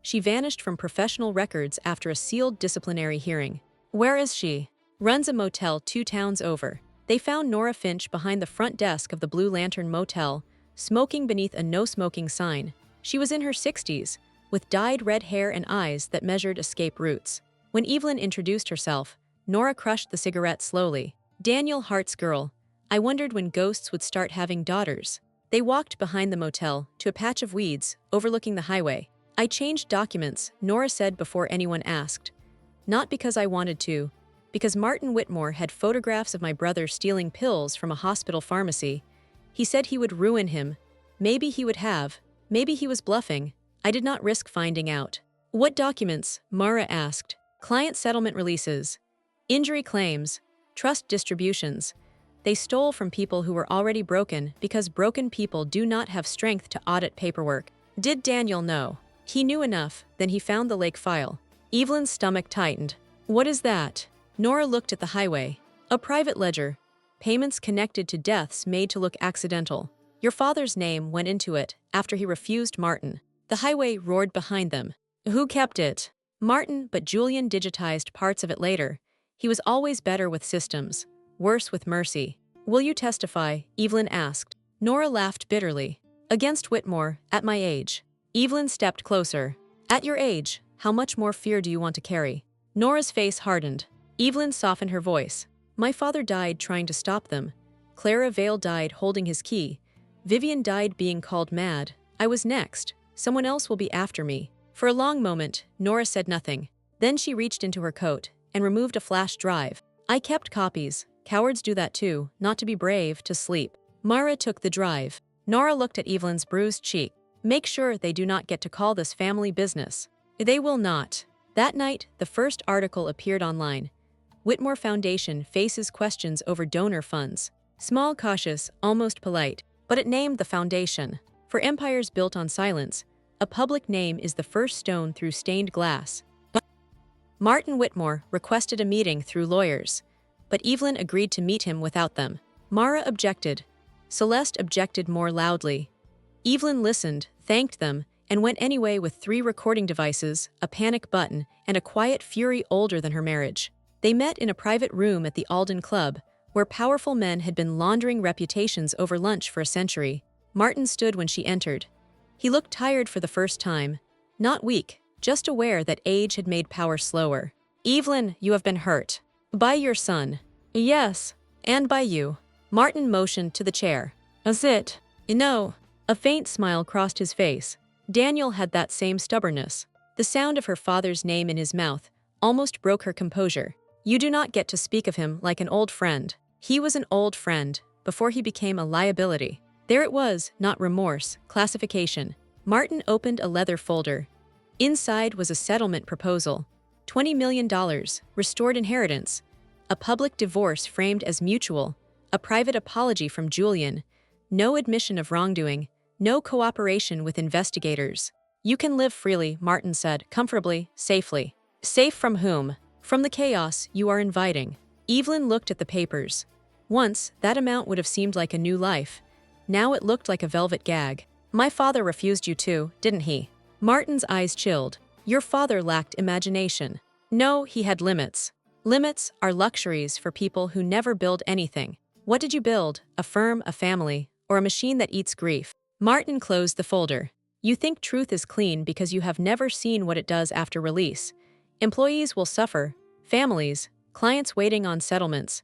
She vanished from professional records after a sealed disciplinary hearing. Where is she? Runs a motel 2 towns over. They found Nora Finch behind the front desk of the Blue Lantern Motel, smoking beneath a no-smoking sign. She was in her 60s, with dyed red hair and eyes that measured escape routes. When Evelyn introduced herself, Nora crushed the cigarette slowly. "Daniel Hart's girl. I wondered when ghosts would start having daughters." They walked behind the motel to a patch of weeds overlooking the highway. "I changed documents," Nora said before anyone asked. "Not because I wanted to, because Martin Whitmore had photographs of my brother stealing pills from a hospital pharmacy. He said he would ruin him. Maybe he would have. Maybe he was bluffing. I did not risk finding out. What documents? Mara asked. Client settlement releases, injury claims, trust distributions. They stole from people who were already broken because broken people do not have strength to audit paperwork. Did Daniel know? He knew enough, then he found the lake file. Evelyn's stomach tightened. What is that? Nora looked at the highway. A private ledger. Payments connected to deaths made to look accidental. Your father's name went into it after he refused Martin. The highway roared behind them. Who kept it? Martin, but Julian digitized parts of it later. He was always better with systems, worse with mercy. Will you testify? Evelyn asked. Nora laughed bitterly. Against Whitmore, at my age. Evelyn stepped closer. At your age, how much more fear do you want to carry? Nora's face hardened. Evelyn softened her voice. My father died trying to stop them. Clara Vale died holding his key. Vivian died being called mad. I was next. Someone else will be after me. For a long moment, Nora said nothing. Then she reached into her coat and removed a flash drive. I kept copies. Cowards do that too, not to be brave, to sleep. Mara took the drive. Nora looked at Evelyn's bruised cheek. Make sure they do not get to call this family business. They will not. That night, the first article appeared online. Whitmore Foundation faces questions over donor funds. Small, cautious, almost polite, but it named the foundation. For empires built on silence, a public name is the first stone through stained glass. Martin Whitmore requested a meeting through lawyers, but Evelyn agreed to meet him without them. Mara objected. Celeste objected more loudly. Evelyn listened, thanked them, and went anyway with 3 recording devices, a panic button, and a quiet fury older than her marriage. They met in a private room at the Alden Club, where powerful men had been laundering reputations over lunch for a century. Martin stood when she entered. He looked tired for the first time. Not weak, just aware that age had made power slower. Evelyn, you have been hurt. By your son. Yes, and by you. Martin motioned to the chair. Is it? No. A faint smile crossed his face. Daniel had that same stubbornness. The sound of her father's name in his mouth almost broke her composure. You do not get to speak of him like an old friend. He was an old friend before he became a liability. There it was, not remorse, classification. Martin opened a leather folder. Inside was a settlement proposal. $20 million, restored inheritance, a public divorce framed as mutual, a private apology from Julian, no admission of wrongdoing, no cooperation with investigators. You can live freely, Martin said, comfortably, safely. Safe from whom? From the chaos you are inviting. Evelyn looked at the papers. Once, that amount would have seemed like a new life. Now it looked like a velvet gag. My father refused you too, didn't he? Martin's eyes chilled. Your father lacked imagination. No, he had limits. Limits are luxuries for people who never build anything. What did you build? A firm, a family, or a machine that eats grief? Martin closed the folder. You think truth is clean because you have never seen what it does after release. Employees will suffer, families, clients waiting on settlements.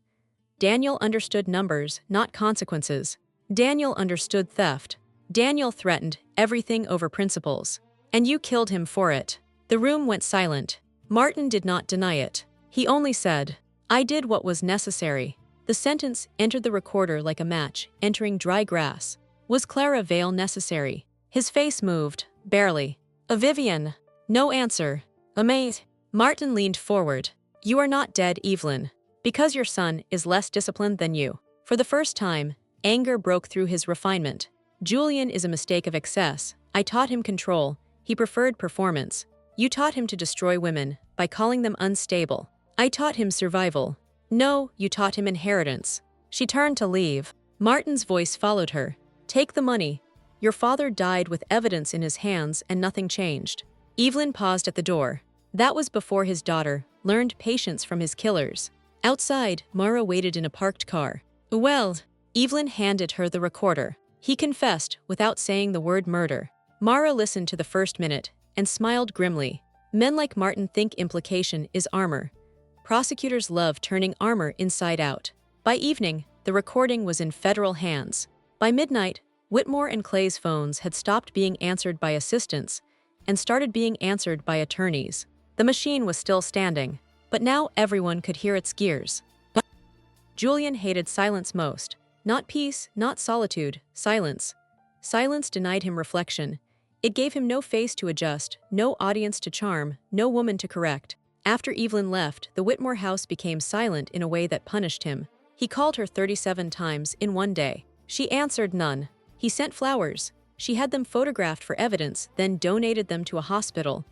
Daniel understood numbers, not consequences. Daniel understood theft. Daniel threatened everything over principles. And you killed him for it. The room went silent. Martin did not deny it. He only said, I did what was necessary. The sentence entered the recorder like a match, entering dry grass. Was Clara Vale necessary? His face moved, barely. A Vivian. No answer. A mate. Martin leaned forward. You are not dead, Evelyn. Because your son is less disciplined than you. For the first time, anger broke through his refinement. Julian is a mistake of excess. I taught him control. He preferred performance. You taught him to destroy women by calling them unstable. I taught him survival. No, you taught him inheritance. She turned to leave. Martin's voice followed her. Take the money. Your father died with evidence in his hands and nothing changed. Evelyn paused at the door. That was before his daughter learned patience from his killers. Outside, Mara waited in a parked car. Well, Evelyn handed her the recorder. He confessed without saying the word murder. Mara listened to the first minute and smiled grimly. Men like Martin think implication is armor. Prosecutors love turning armor inside out. By evening, the recording was in federal hands. By midnight, Whitmore and Clay's phones had stopped being answered by assistants and started being answered by attorneys. The machine was still standing, but now everyone could hear its gears. Julian hated silence most. Not peace, not solitude, silence. Silence denied him reflection. It gave him no face to adjust, no audience to charm, no woman to correct. After Evelyn left, the Whitmore house became silent in a way that punished him. He called her 37 times in one day. She answered none. He sent flowers. She had them photographed for evidence, then donated them to a hospital.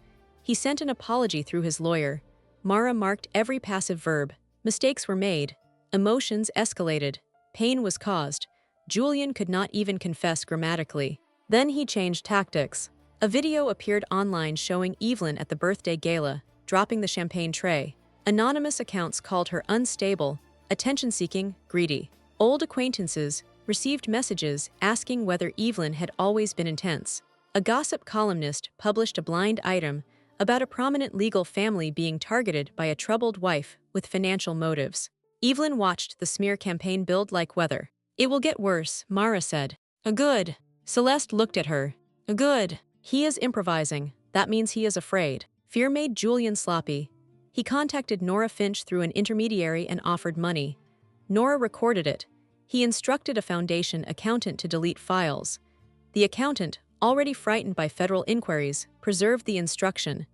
He sent an apology through his lawyer. Mara marked every passive verb. Mistakes were made. Emotions escalated. Pain was caused. Julian could not even confess grammatically. Then he changed tactics. A video appeared online showing Evelyn at the birthday gala, dropping the champagne tray. Anonymous accounts called her unstable, attention-seeking, greedy. Old acquaintances received messages asking whether Evelyn had always been intense. A gossip columnist published a blind item about a prominent legal family being targeted by a troubled wife with financial motives. Evelyn watched the smear campaign build like weather. "It will get worse," Mara said. "Good." Celeste looked at her. "Good. He is improvising. That means he is afraid." Fear made Julian sloppy. He contacted Nora Finch through an intermediary and offered money. Nora recorded it. He instructed a foundation accountant to delete files. The accountant, already frightened by federal inquiries, preserved the instruction.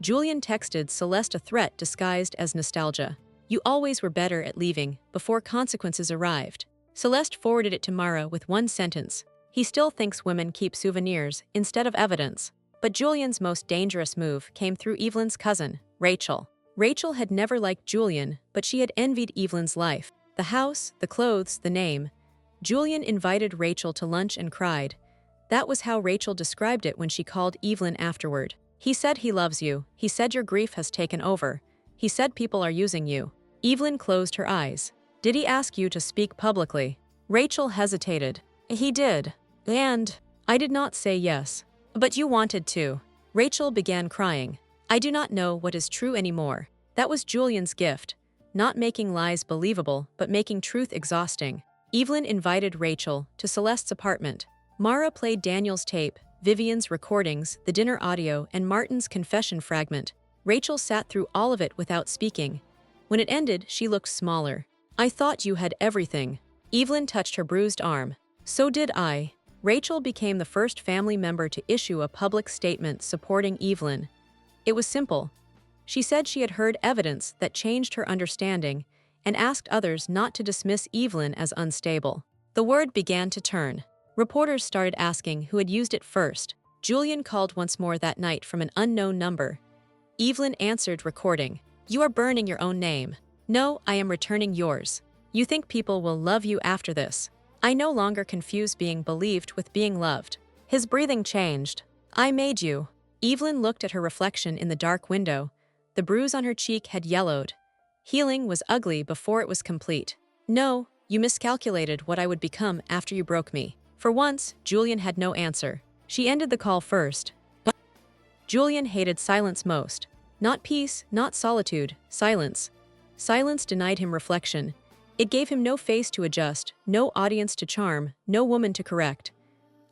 Julian texted Celeste a threat disguised as nostalgia. "You always were better at leaving, before consequences arrived." Celeste forwarded it to Mara with one sentence. "He still thinks women keep souvenirs instead of evidence." But Julian's most dangerous move came through Evelyn's cousin, Rachel. Rachel had never liked Julian, but she had envied Evelyn's life. The house, the clothes, the name. Julian invited Rachel to lunch and cried. That was how Rachel described it when she called Evelyn afterward. "He said he loves you. He said your grief has taken over. He said people are using you." Evelyn closed her eyes. "Did he ask you to speak publicly?" Rachel hesitated. "He did. And I did not say yes." "But you wanted to." Rachel began crying. "I do not know what is true anymore." That was Julian's gift. Not making lies believable, but making truth exhausting. Evelyn invited Rachel to Celeste's apartment. Mara played Daniel's tape, Vivian's recordings, the dinner audio, and Martin's confession fragment. Rachel sat through all of it without speaking. When it ended, she looked smaller. "I thought you had everything." Evelyn touched her bruised arm. "So did I." Rachel became the first family member to issue a public statement supporting Evelyn. It was simple. She said she had heard evidence that changed her understanding and asked others not to dismiss Evelyn as unstable. The word began to turn. Reporters started asking who had used it first. Julian called once more that night from an unknown number. Evelyn answered, recording. "You are burning your own name." "No, I am returning yours. You think people will love you after this." "I no longer confuse being believed with being loved." His breathing changed. "I made you." Evelyn looked at her reflection in the dark window. The bruise on her cheek had yellowed. Healing was ugly before it was complete. "No, you miscalculated what I would become after you broke me." For once, Julian had no answer. She ended the call first. Julian hated silence most. Not peace, not solitude, silence. Silence denied him reflection. It gave him no face to adjust, no audience to charm, no woman to correct.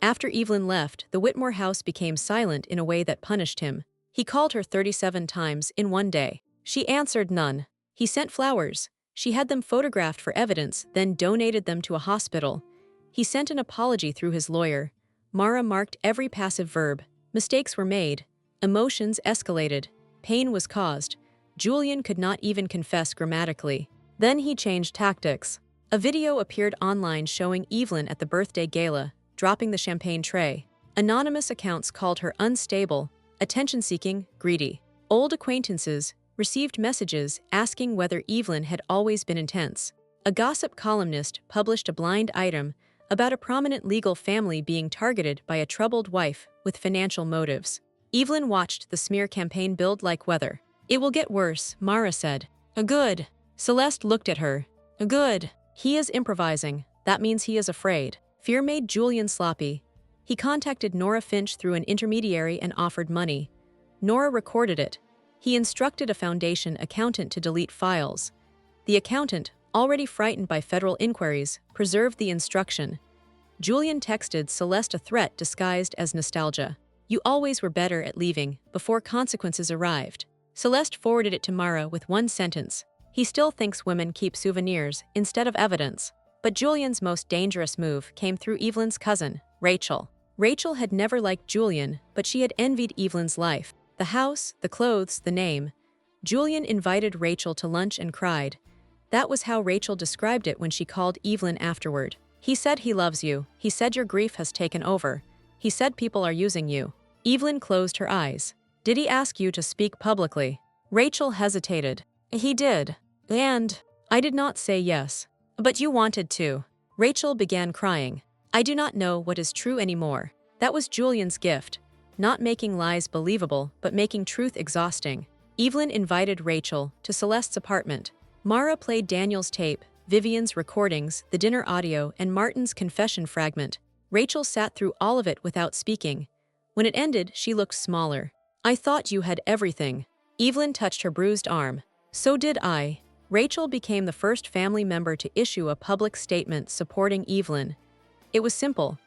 After Evelyn left, the Whitmore house became silent in a way that punished him. He called her 37 times in one day. She answered none. He sent flowers. She had them photographed for evidence, then donated them to a hospital. He sent an apology through his lawyer. Mara marked every passive verb. Mistakes were made. Emotions escalated. Pain was caused. Julian could not even confess grammatically. Then he changed tactics. A video appeared online showing Evelyn at the birthday gala, dropping the champagne tray. Anonymous accounts called her unstable, attention-seeking, greedy. Old acquaintances received messages asking whether Evelyn had always been intense. A gossip columnist published a blind item about a prominent legal family being targeted by a troubled wife with financial motives. Evelyn watched the smear campaign build like weather. "It will get worse," Mara said. "Good." Celeste looked at her. "Good. He is improvising. That means he is afraid." Fear made Julian sloppy. He contacted Nora Finch through an intermediary and offered money. Nora recorded it. He instructed a foundation accountant to delete files. The accountant, already frightened by federal inquiries, preserved the instruction. Julian texted Celeste a threat disguised as nostalgia. "You always were better at leaving, before consequences arrived." Celeste forwarded it to Mara with one sentence. "He still thinks women keep souvenirs instead of evidence." But Julian's most dangerous move came through Evelyn's cousin, Rachel. Rachel had never liked Julian, but she had envied Evelyn's life. The house, the clothes, the name. Julian invited Rachel to lunch and cried. That was how Rachel described it when she called Evelyn afterward. He said he loves you. He said your grief has taken over. He said people are using you. Evelyn closed her eyes. Did he ask you to speak publicly? Rachel hesitated. He did. And I did not say yes. But you wanted to. Rachel began crying. I do not know what is true anymore. That was Julian's gift. Not making lies believable, but making truth exhausting. Evelyn invited Rachel to Celeste's apartment. Mara played Daniel's tape, Vivian's recordings, the dinner audio, and Martin's confession fragment. Rachel sat through all of it without speaking. When it ended, she looked smaller. I thought you had everything. Evelyn touched her bruised arm. So did I. Rachel became the first family member to issue a public statement supporting Evelyn. It was simple.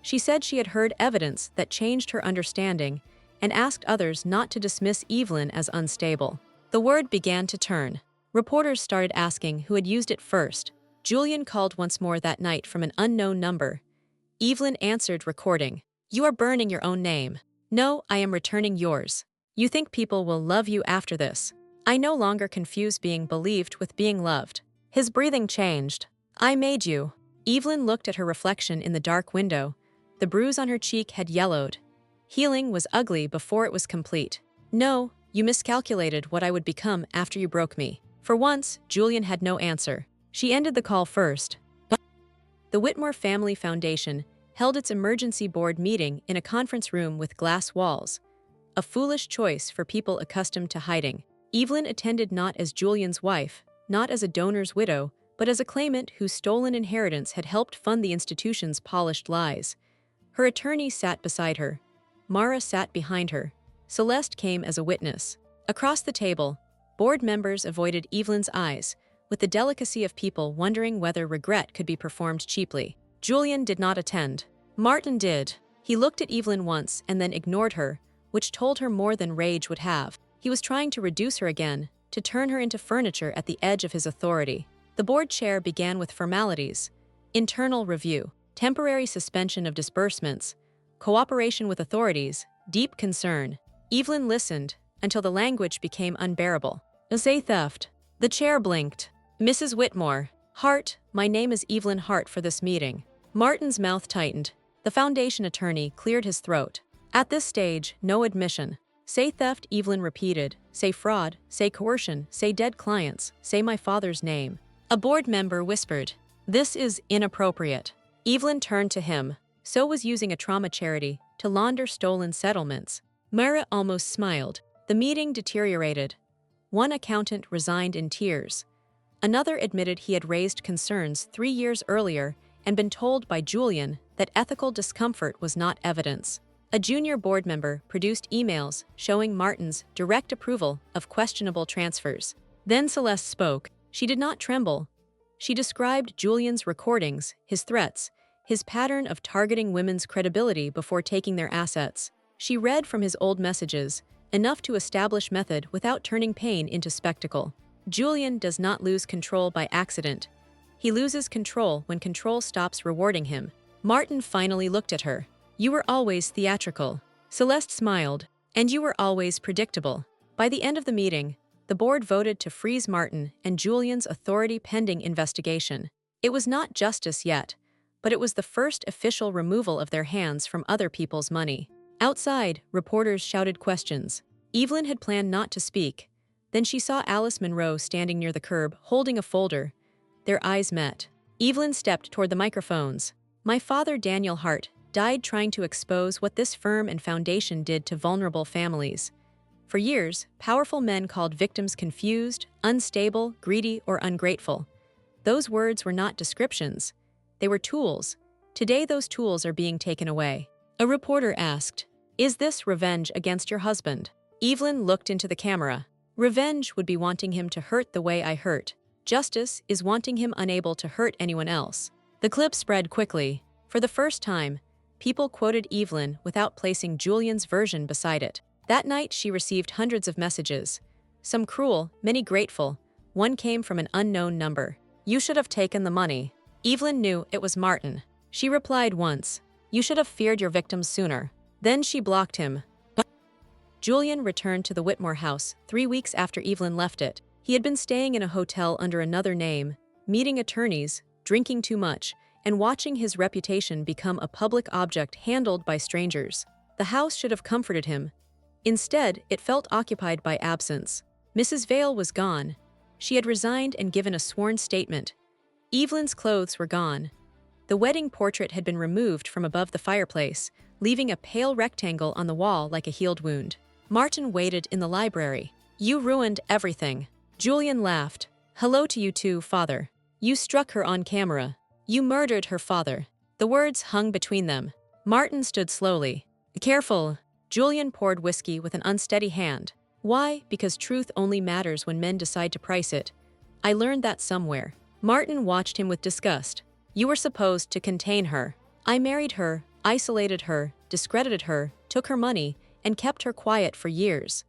She said she had heard evidence that changed her understanding and asked others not to dismiss Evelyn as unstable. The word began to turn. Reporters started asking who had used it first. Julian called once more that night from an unknown number. Evelyn answered, recording. You are burning your own name. No, I am returning yours. You think people will love you after this. I no longer confuse being believed with being loved. His breathing changed. I made you. Evelyn looked at her reflection in the dark window. The bruise on her cheek had yellowed. Healing was ugly before it was complete. No, you miscalculated what I would become after you broke me. For once, Julian had no answer. She ended the call first. The Whitmore Family Foundation held its emergency board meeting in a conference room with glass walls. A foolish choice for people accustomed to hiding. Evelyn attended not as Julian's wife, not as a donor's widow, but as a claimant whose stolen inheritance had helped fund the institution's polished lies. Her attorney sat beside her. Mara sat behind her. Celeste came as a witness. Across the table, board members avoided Evelyn's eyes, with the delicacy of people wondering whether regret could be performed cheaply. Julian did not attend. Martin did. He looked at Evelyn once and then ignored her, which told her more than rage would have. He was trying to reduce her again, to turn her into furniture at the edge of his authority. The board chair began with formalities. Internal review, temporary suspension of disbursements, cooperation with authorities, deep concern. Evelyn listened until the language became unbearable. Say theft. The chair blinked. Mrs. Whitmore. Hart, my name is Evelyn Hart for this meeting. Martin's mouth tightened. The foundation attorney cleared his throat. At this stage, no admission. Say theft, Evelyn repeated. Say fraud, say coercion, say dead clients, say my father's name. A board member whispered, this is inappropriate. Evelyn turned to him. So was using a trauma charity to launder stolen settlements. Mara almost smiled. The meeting deteriorated. One accountant resigned in tears. Another admitted he had raised concerns 3 years earlier and been told by Julian that ethical discomfort was not evidence. A junior board member produced emails showing Martin's direct approval of questionable transfers. Then Celeste spoke. She did not tremble. She described Julian's recordings, his threats, his pattern of targeting women's credibility before taking their assets. She read from his old messages, enough to establish method without turning pain into spectacle. Julian does not lose control by accident. He loses control when control stops rewarding him. Martin finally looked at her. You were always theatrical. Celeste smiled. And you were always predictable. By the end of the meeting, the board voted to freeze Martin and Julian's authority pending investigation. It was not justice yet, but it was the first official removal of their hands from other people's money. Outside, reporters shouted questions. Evelyn had planned not to speak. Then she saw Alice Monroe standing near the curb, holding a folder. Their eyes met. Evelyn stepped toward the microphones. My father, Daniel Hart, died trying to expose what this firm and foundation did to vulnerable families. For years, powerful men called victims confused, unstable, greedy, or ungrateful. Those words were not descriptions. They were tools. Today those tools are being taken away. A reporter asked, is this revenge against your husband? Evelyn looked into the camera. Revenge would be wanting him to hurt the way I hurt. Justice is wanting him unable to hurt anyone else. The clip spread quickly. For the first time, people quoted Evelyn without placing Julian's version beside it. That night she received hundreds of messages. Some cruel, many grateful. One came from an unknown number. You should have taken the money. Evelyn knew it was Martin. She replied once. You should have feared your victims sooner. Then she blocked him. Julian returned to the Whitmore house 3 weeks after Evelyn left it. He had been staying in a hotel under another name, meeting attorneys, drinking too much, and watching his reputation become a public object handled by strangers. The house should have comforted him. Instead, it felt occupied by absence. Mrs. Vale was gone. She had resigned and given a sworn statement. Evelyn's clothes were gone. The wedding portrait had been removed from above the fireplace, leaving a pale rectangle on the wall like a healed wound. Martin waited in the library. You ruined everything. Julian laughed. Hello to you too, father. You struck her on camera. You murdered her father. The words hung between them. Martin stood slowly. Careful. Julian poured whiskey with an unsteady hand. Why? Because truth only matters when men decide to price it. I learned that somewhere. Martin watched him with disgust. You were supposed to contain her. I married her, isolated her, discredited her, took her money, and kept her quiet for years.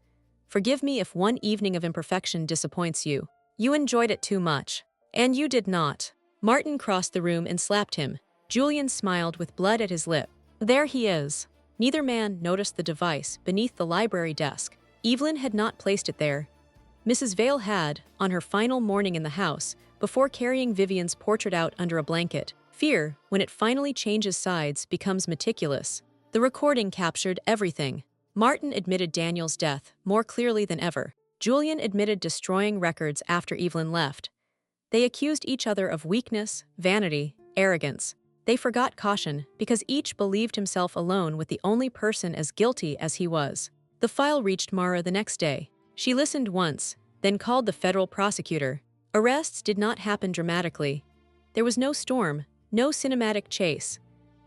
Forgive me if one evening of imperfection disappoints you. You enjoyed it too much. And you did not. Martin crossed the room and slapped him. Julian smiled with blood at his lip. There he is. Neither man noticed the device beneath the library desk. Evelyn had not placed it there. Mrs. Vale had, on her final morning in the house, before carrying Vivian's portrait out under a blanket. Fear, when it finally changes sides, becomes meticulous. The recording captured everything. Martin admitted Daniel's death more clearly than ever. Julian admitted destroying records after Evelyn left. They accused each other of weakness, vanity, arrogance. They forgot caution because each believed himself alone with the only person as guilty as he was. The file reached Mara the next day. She listened once, then called the federal prosecutor. Arrests did not happen dramatically. There was no storm, no cinematic chase.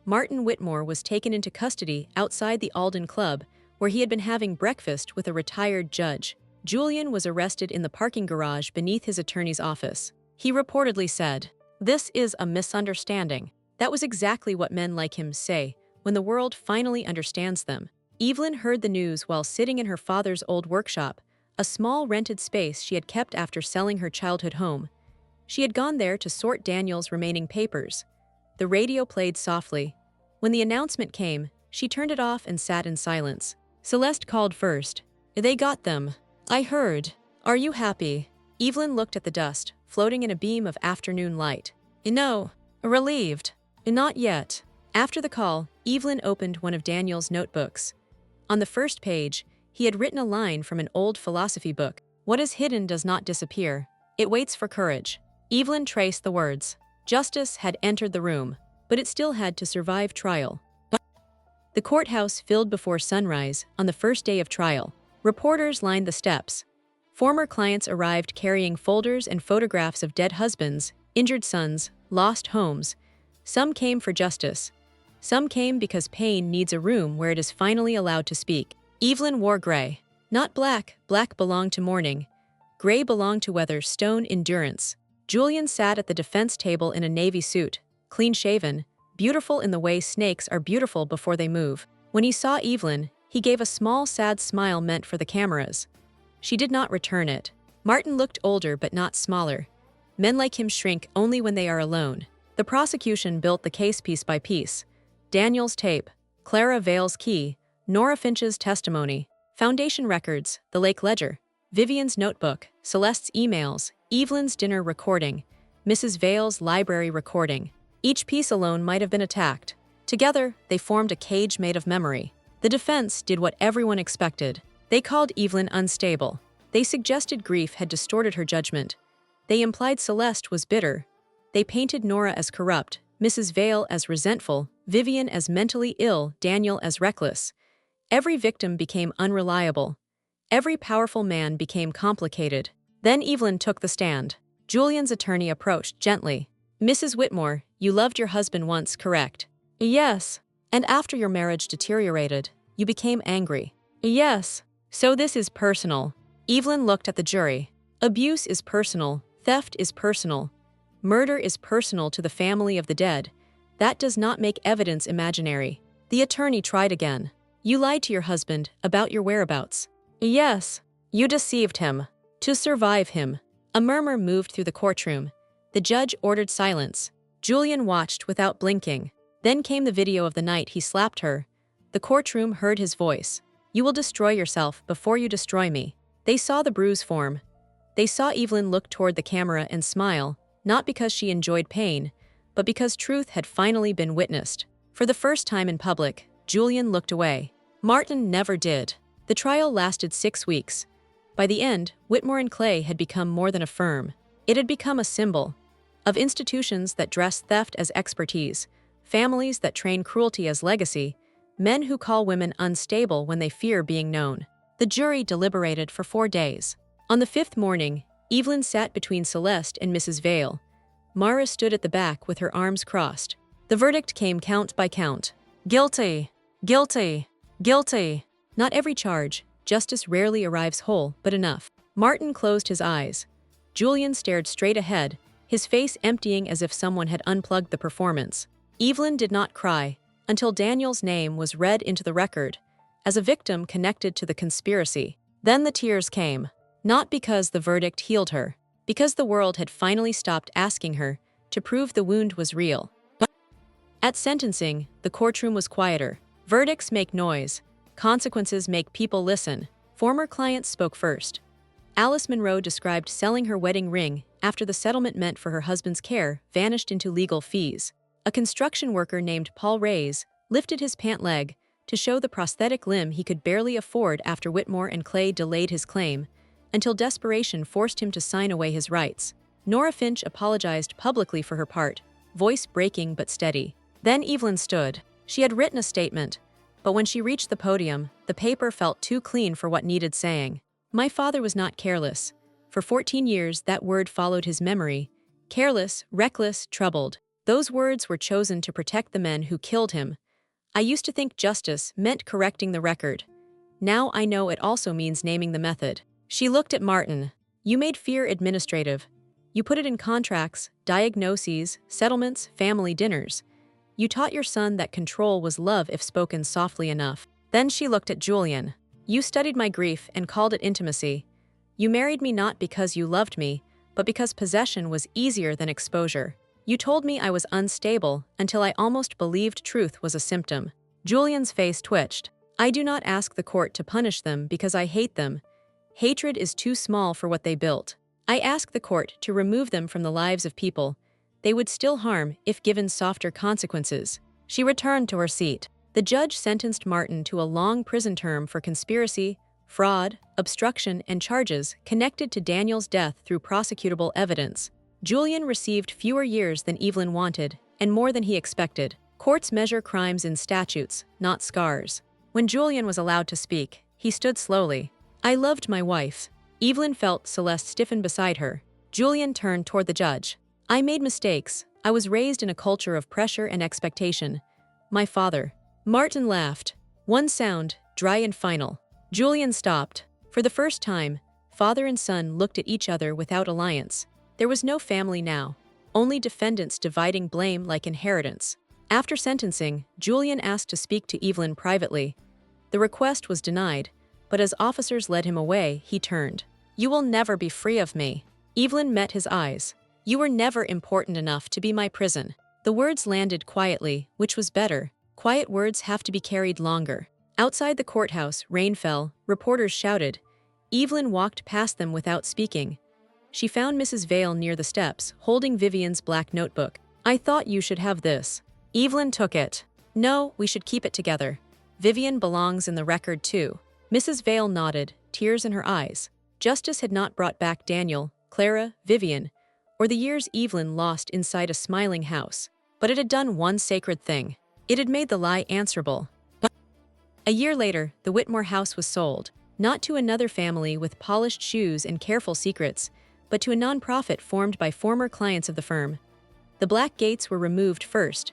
Martin Whitmore was taken into custody outside the Alden Club, where he had been having breakfast with a retired judge. Julian was arrested in the parking garage beneath his attorney's office. He reportedly said, "This is a misunderstanding." That was exactly what men like him say when the world finally understands them. Evelyn heard the news while sitting in her father's old workshop, a small rented space she had kept after selling her childhood home. She had gone there to sort Daniel's remaining papers. The radio played softly. When the announcement came, she turned it off and sat in silence. Celeste called first. They got them. I heard. Are you happy? Evelyn looked at the dust, floating in a beam of afternoon light. No. Relieved. Not yet. After the call, Evelyn opened one of Daniel's notebooks. On the first page, he had written a line from an old philosophy book. What is hidden does not disappear. It waits for courage. Evelyn traced the words. Justice had entered the room, but it still had to survive trial. The courthouse filled before sunrise on the first day of trial. Reporters lined the steps. Former clients arrived carrying folders and photographs of dead husbands, injured sons, lost homes. Some came for justice. Some came because pain needs a room where it is finally allowed to speak. Evelyn wore gray. Not black. Black belonged to mourning. Gray belonged to weather, stone endurance. Julian sat at the defense table in a navy suit, clean-shaven, beautiful in the way snakes are beautiful before they move. When he saw Evelyn, he gave a small, sad smile meant for the cameras. She did not return it. Martin looked older but not smaller. Men like him shrink only when they are alone. The prosecution built the case piece by piece. Daniel's tape, Clara Vale's key, Nora Finch's testimony, foundation records, the Lake Ledger, Vivian's notebook, Celeste's emails, Evelyn's dinner recording, Mrs. Vale's library recording. Each piece alone might have been attacked. Together, they formed a cage made of memory. The defense did what everyone expected. They called Evelyn unstable. They suggested grief had distorted her judgment. They implied Celeste was bitter. They painted Nora as corrupt, Mrs. Vale as resentful, Vivian as mentally ill, Daniel as reckless. Every victim became unreliable. Every powerful man became complicated. Then Evelyn took the stand. Julian's attorney approached gently. Mrs. Whitmore, you loved your husband once, correct? Yes. And after your marriage deteriorated, you became angry. Yes. So this is personal. Evelyn looked at the jury. Abuse is personal. Theft is personal. Murder is personal to the family of the dead. That does not make evidence imaginary. The attorney tried again. You lied to your husband about your whereabouts. Yes. You deceived him. To survive him. A murmur moved through the courtroom. The judge ordered silence. Julian watched without blinking. Then came the video of the night he slapped her. The courtroom heard his voice. "You will destroy yourself before you destroy me." They saw the bruise form. They saw Evelyn look toward the camera and smile, not because she enjoyed pain, but because truth had finally been witnessed. For the first time in public, Julian looked away. Martin never did. The trial lasted 6 weeks. By the end, Whitmore and Clay had become more than a firm. It had become a symbol of institutions that dress theft as expertise, families that train cruelty as legacy, men who call women unstable when they fear being known. The jury deliberated for 4 days. On the 5th morning, Evelyn sat between Celeste and Mrs. Vale. Mara stood at the back with her arms crossed. The verdict came count by count. Guilty, guilty, guilty. Not every charge. Justice rarely arrives whole, but enough. Martin closed his eyes. Julian stared straight ahead, his face emptying as if someone had unplugged the performance. Evelyn did not cry until Daniel's name was read into the record as a victim connected to the conspiracy. Then the tears came, not because the verdict healed her, because the world had finally stopped asking her to prove the wound was real. But at sentencing, the courtroom was quieter. Verdicts make noise. Consequences make people listen. Former clients spoke first. Alice Monroe described selling her wedding ring after the settlement meant for her husband's care vanished into legal fees. A construction worker named Paul Reyes lifted his pant leg to show the prosthetic limb he could barely afford after Whitmore and Clay delayed his claim, until desperation forced him to sign away his rights. Nora Finch apologized publicly for her part, voice breaking but steady. Then Evelyn stood. She had written a statement, but when she reached the podium, the paper felt too clean for what needed saying. "My father was not careless. For 14 years, that word followed his memory. Careless, reckless, troubled. Those words were chosen to protect the men who killed him. I used to think justice meant correcting the record. Now I know it also means naming the method." She looked at Martin. "You made fear administrative. You put it in contracts, diagnoses, settlements, family dinners. You taught your son that control was love if spoken softly enough." Then she looked at Julian. "You studied my grief and called it intimacy. You married me not because you loved me, but because possession was easier than exposure. You told me I was unstable until I almost believed truth was a symptom." Julian's face twitched. "I do not ask the court to punish them because I hate them. Hatred is too small for what they built. I ask the court to remove them from the lives of people they would still harm if given softer consequences." She returned to her seat. The judge sentenced Martin to a long prison term for conspiracy, fraud, obstruction, and charges connected to Daniel's death through prosecutable evidence. Julian received fewer years than Evelyn wanted, and more than he expected. Courts measure crimes in statutes, not scars. When Julian was allowed to speak, he stood slowly. "I loved my wife." Evelyn felt Celeste stiffen beside her. Julian turned toward the judge. "I made mistakes. I was raised in a culture of pressure and expectation. My father." Martin laughed. One sound, dry and final. Julian stopped. For the first time, father and son looked at each other without alliance. There was no family now, only defendants dividing blame like inheritance. After sentencing, Julian asked to speak to Evelyn privately. The request was denied, but as officers led him away, he turned. "You will never be free of me." Evelyn met his eyes. "You were never important enough to be my prison." The words landed quietly, which was better. Quiet words have to be carried longer. Outside the courthouse, rain fell, reporters shouted. Evelyn walked past them without speaking. She found Mrs. Vale near the steps, holding Vivian's black notebook. "I thought you should have this." Evelyn took it. "No, we should keep it together. Vivian belongs in the record too." Mrs. Vale nodded, tears in her eyes. Justice had not brought back Daniel, Clara, Vivian, or the years Evelyn lost inside a smiling house. But it had done one sacred thing. It had made the lie answerable. But a year later, the Whitmore house was sold, not to another family with polished shoes and careful secrets, but to a nonprofit formed by former clients of the firm. The black gates were removed first.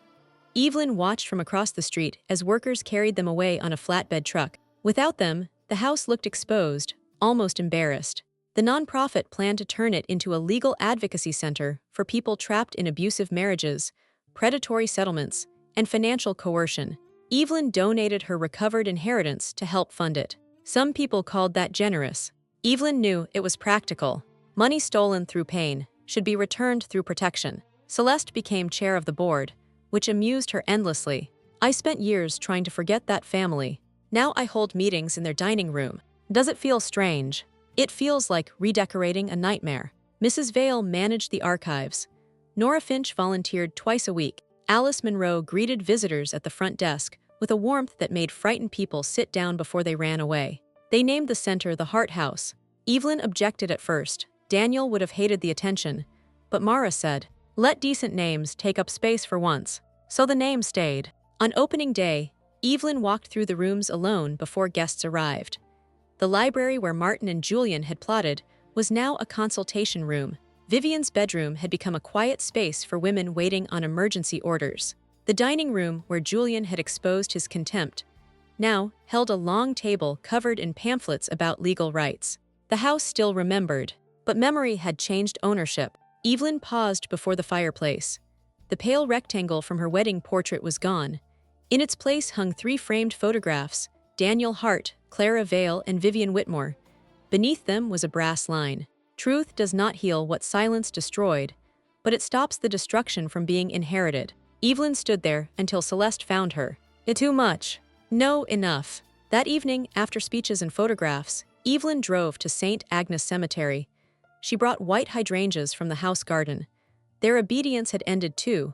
Evelyn watched from across the street as workers carried them away on a flatbed truck. Without them, the house looked exposed, almost embarrassed. The nonprofit planned to turn it into a legal advocacy center for people trapped in abusive marriages, predatory settlements, and financial coercion. Evelyn donated her recovered inheritance to help fund it. Some people called that generous. Evelyn knew it was practical. Money stolen through pain should be returned through protection. Celeste became chair of the board, which amused her endlessly. I spent years trying to forget that family. Now I hold meetings in their dining room. Does it feel strange? It feels like redecorating a nightmare. Mrs. Vale managed the archives. Nora Finch volunteered twice a week. Alice Munro greeted visitors at the front desk with a warmth that made frightened people sit down before they ran away. They named the center the Heart House. Evelyn objected at first. Daniel would have hated the attention. But Mara said, "Let decent names take up space for once." So the name stayed. On opening day, Evelyn walked through the rooms alone before guests arrived. The library where Martin and Julian had plotted was now a consultation room. Vivian's bedroom had become a quiet space for women waiting on emergency orders. The dining room, where Julian had exposed his contempt, now held a long table covered in pamphlets about legal rights. The house still remembered, but memory had changed ownership. Evelyn paused before the fireplace. The pale rectangle from her wedding portrait was gone. In its place hung 3 framed photographs: Daniel Hart, Clara Vale, and Julian Whitmore. Beneath them was a brass line: "Truth does not heal what silence destroyed, but it stops the destruction from being inherited." Evelyn stood there until Celeste found her. "It's too much." "No, enough." That evening, after speeches and photographs, Evelyn drove to St. Agnes Cemetery. She brought white hydrangeas from the house garden. Their obedience had ended too.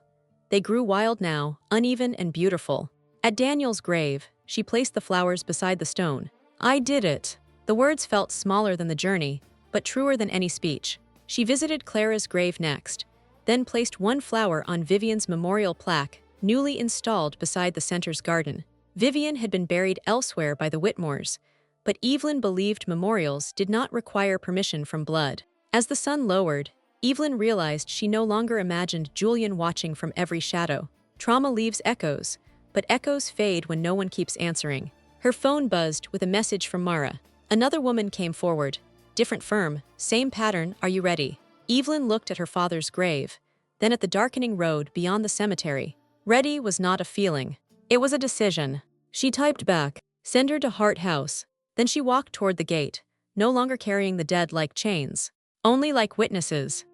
They grew wild now, uneven and beautiful. At Daniel's grave, she placed the flowers beside the stone. "I did it." The words felt smaller than the journey, but truer than any speech. She visited Clara's grave next, then placed 1 flower on Vivian's memorial plaque, newly installed beside the center's garden. Vivian had been buried elsewhere by the Whitmores, but Evelyn believed memorials did not require permission from blood. As the sun lowered, Evelyn realized she no longer imagined Julian watching from every shadow. Trauma leaves echoes, but echoes fade when no one keeps answering. Her phone buzzed with a message from Mara. Another woman came forward. "Different firm, same pattern, are you ready?" Evelyn looked at her father's grave, then at the darkening road beyond the cemetery. Ready was not a feeling. It was a decision. She typed back, "Send her to Hart House." Then she walked toward the gate, no longer carrying the dead like chains, only like witnesses.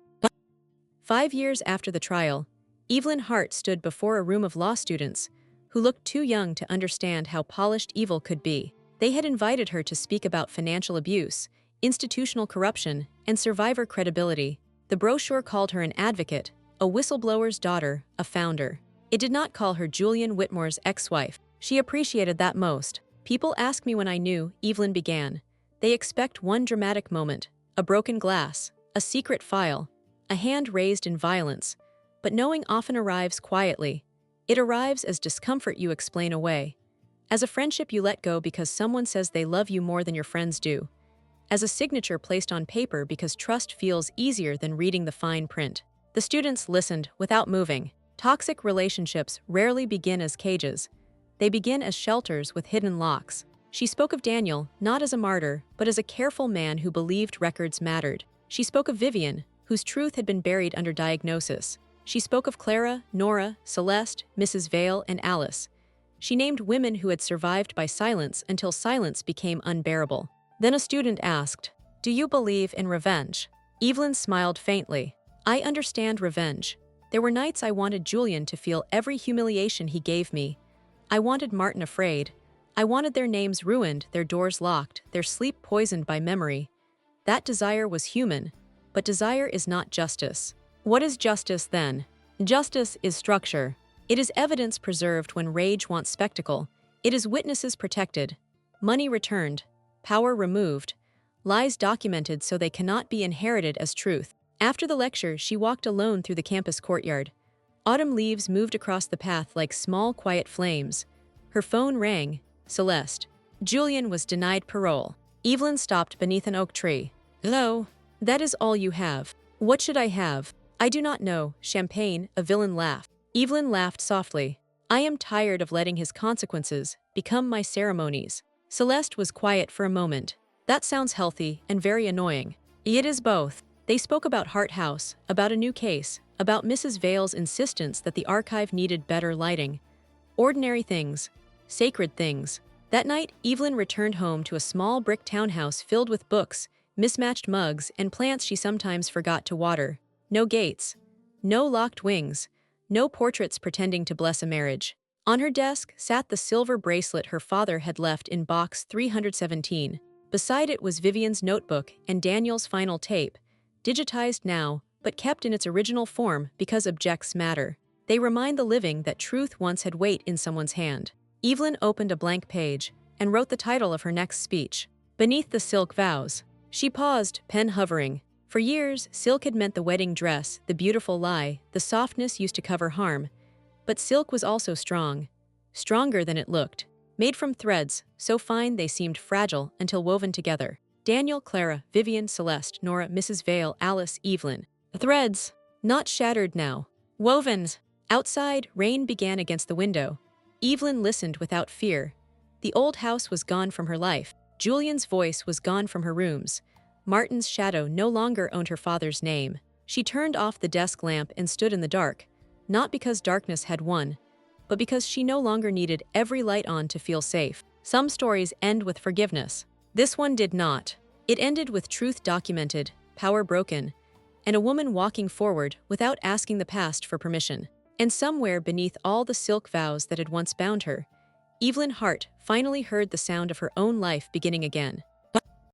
5 years after the trial, Evelyn Hart stood before a room of law students who looked too young to understand how polished evil could be. They had invited her to speak about financial abuse, institutional corruption, and survivor credibility. The brochure called her an advocate, a whistleblower's daughter, a founder. It did not call her Julian Whitmore's ex-wife. She appreciated that most. "People ask me when I knew," Evelyn began. "They expect one dramatic moment, a broken glass, a secret file, a hand raised in violence. But knowing often arrives quietly. It arrives as discomfort you explain away. As a friendship you let go because someone says they love you more than your friends do. As a signature placed on paper because trust feels easier than reading the fine print." The students listened without moving. Toxic relationships rarely begin as cages. They begin as shelters with hidden locks. She spoke of Daniel, not as a martyr, but as a careful man who believed records mattered. She spoke of Vivian, whose truth had been buried under diagnosis. She spoke of Clara, Nora, Celeste, Mrs. Vale, and Alice. She named women who had survived by silence until silence became unbearable. Then a student asked, "Do you believe in revenge?" Evelyn smiled faintly. "I understand revenge. There were nights I wanted Julian to feel every humiliation he gave me. I wanted Martin afraid. I wanted their names ruined, their doors locked, their sleep poisoned by memory. That desire was human, but desire is not justice." What is justice then? Justice is structure. It is evidence preserved when rage wants spectacle. It is witnesses protected, money returned, power removed, lies documented so they cannot be inherited as truth. After the lecture, she walked alone through the campus courtyard. Autumn leaves moved across the path like small, quiet flames. Her phone rang. Celeste. Julian was denied parole. Evelyn stopped beneath an oak tree. "Hello? That is all you have." "What should I have?" "I do not know." "Champagne," a villain laughed. Evelyn laughed softly. "I am tired of letting his consequences become my ceremonies." Celeste was quiet for a moment. "That sounds healthy and very annoying." "It is both." They spoke about Hart House, about a new case, about Mrs. Vale's insistence that the archive needed better lighting. Ordinary things. Sacred things. That night, Evelyn returned home to a small brick townhouse filled with books, mismatched mugs, and plants she sometimes forgot to water. No gates. No locked wings. no portraits pretending to bless a marriage. On her desk sat the silver bracelet her father had left in box 317. Beside it was Vivian's notebook and Daniel's final tape, digitized now, but kept in its original form because objects matter. They remind the living that truth once had weight in someone's hand. Evelyn opened a blank page and wrote the title of her next speech. Beneath the silk vows. She paused, pen hovering. For years, silk had meant the wedding dress, the beautiful lie, the softness used to cover harm. But silk was also strong. Stronger than it looked. Made from threads, so fine they seemed fragile until woven together. Daniel, Clara, Vivian, Celeste, Nora, Mrs. Vale, Alice, Evelyn. The threads. Not shattered now. Woven. Outside, rain began against the window. Evelyn listened without fear. The old house was gone from her life. Julian's voice was gone from her rooms. Martin's shadow no longer owned her father's name. She turned off the desk lamp and stood in the dark, not because darkness had won, but because she no longer needed every light on to feel safe. Some stories end with forgiveness. This one did not. It ended with truth documented, power broken, and a woman walking forward without asking the past for permission. And somewhere beneath all the silk vows that had once bound her, Evelyn Hart finally heard the sound of her own life beginning again.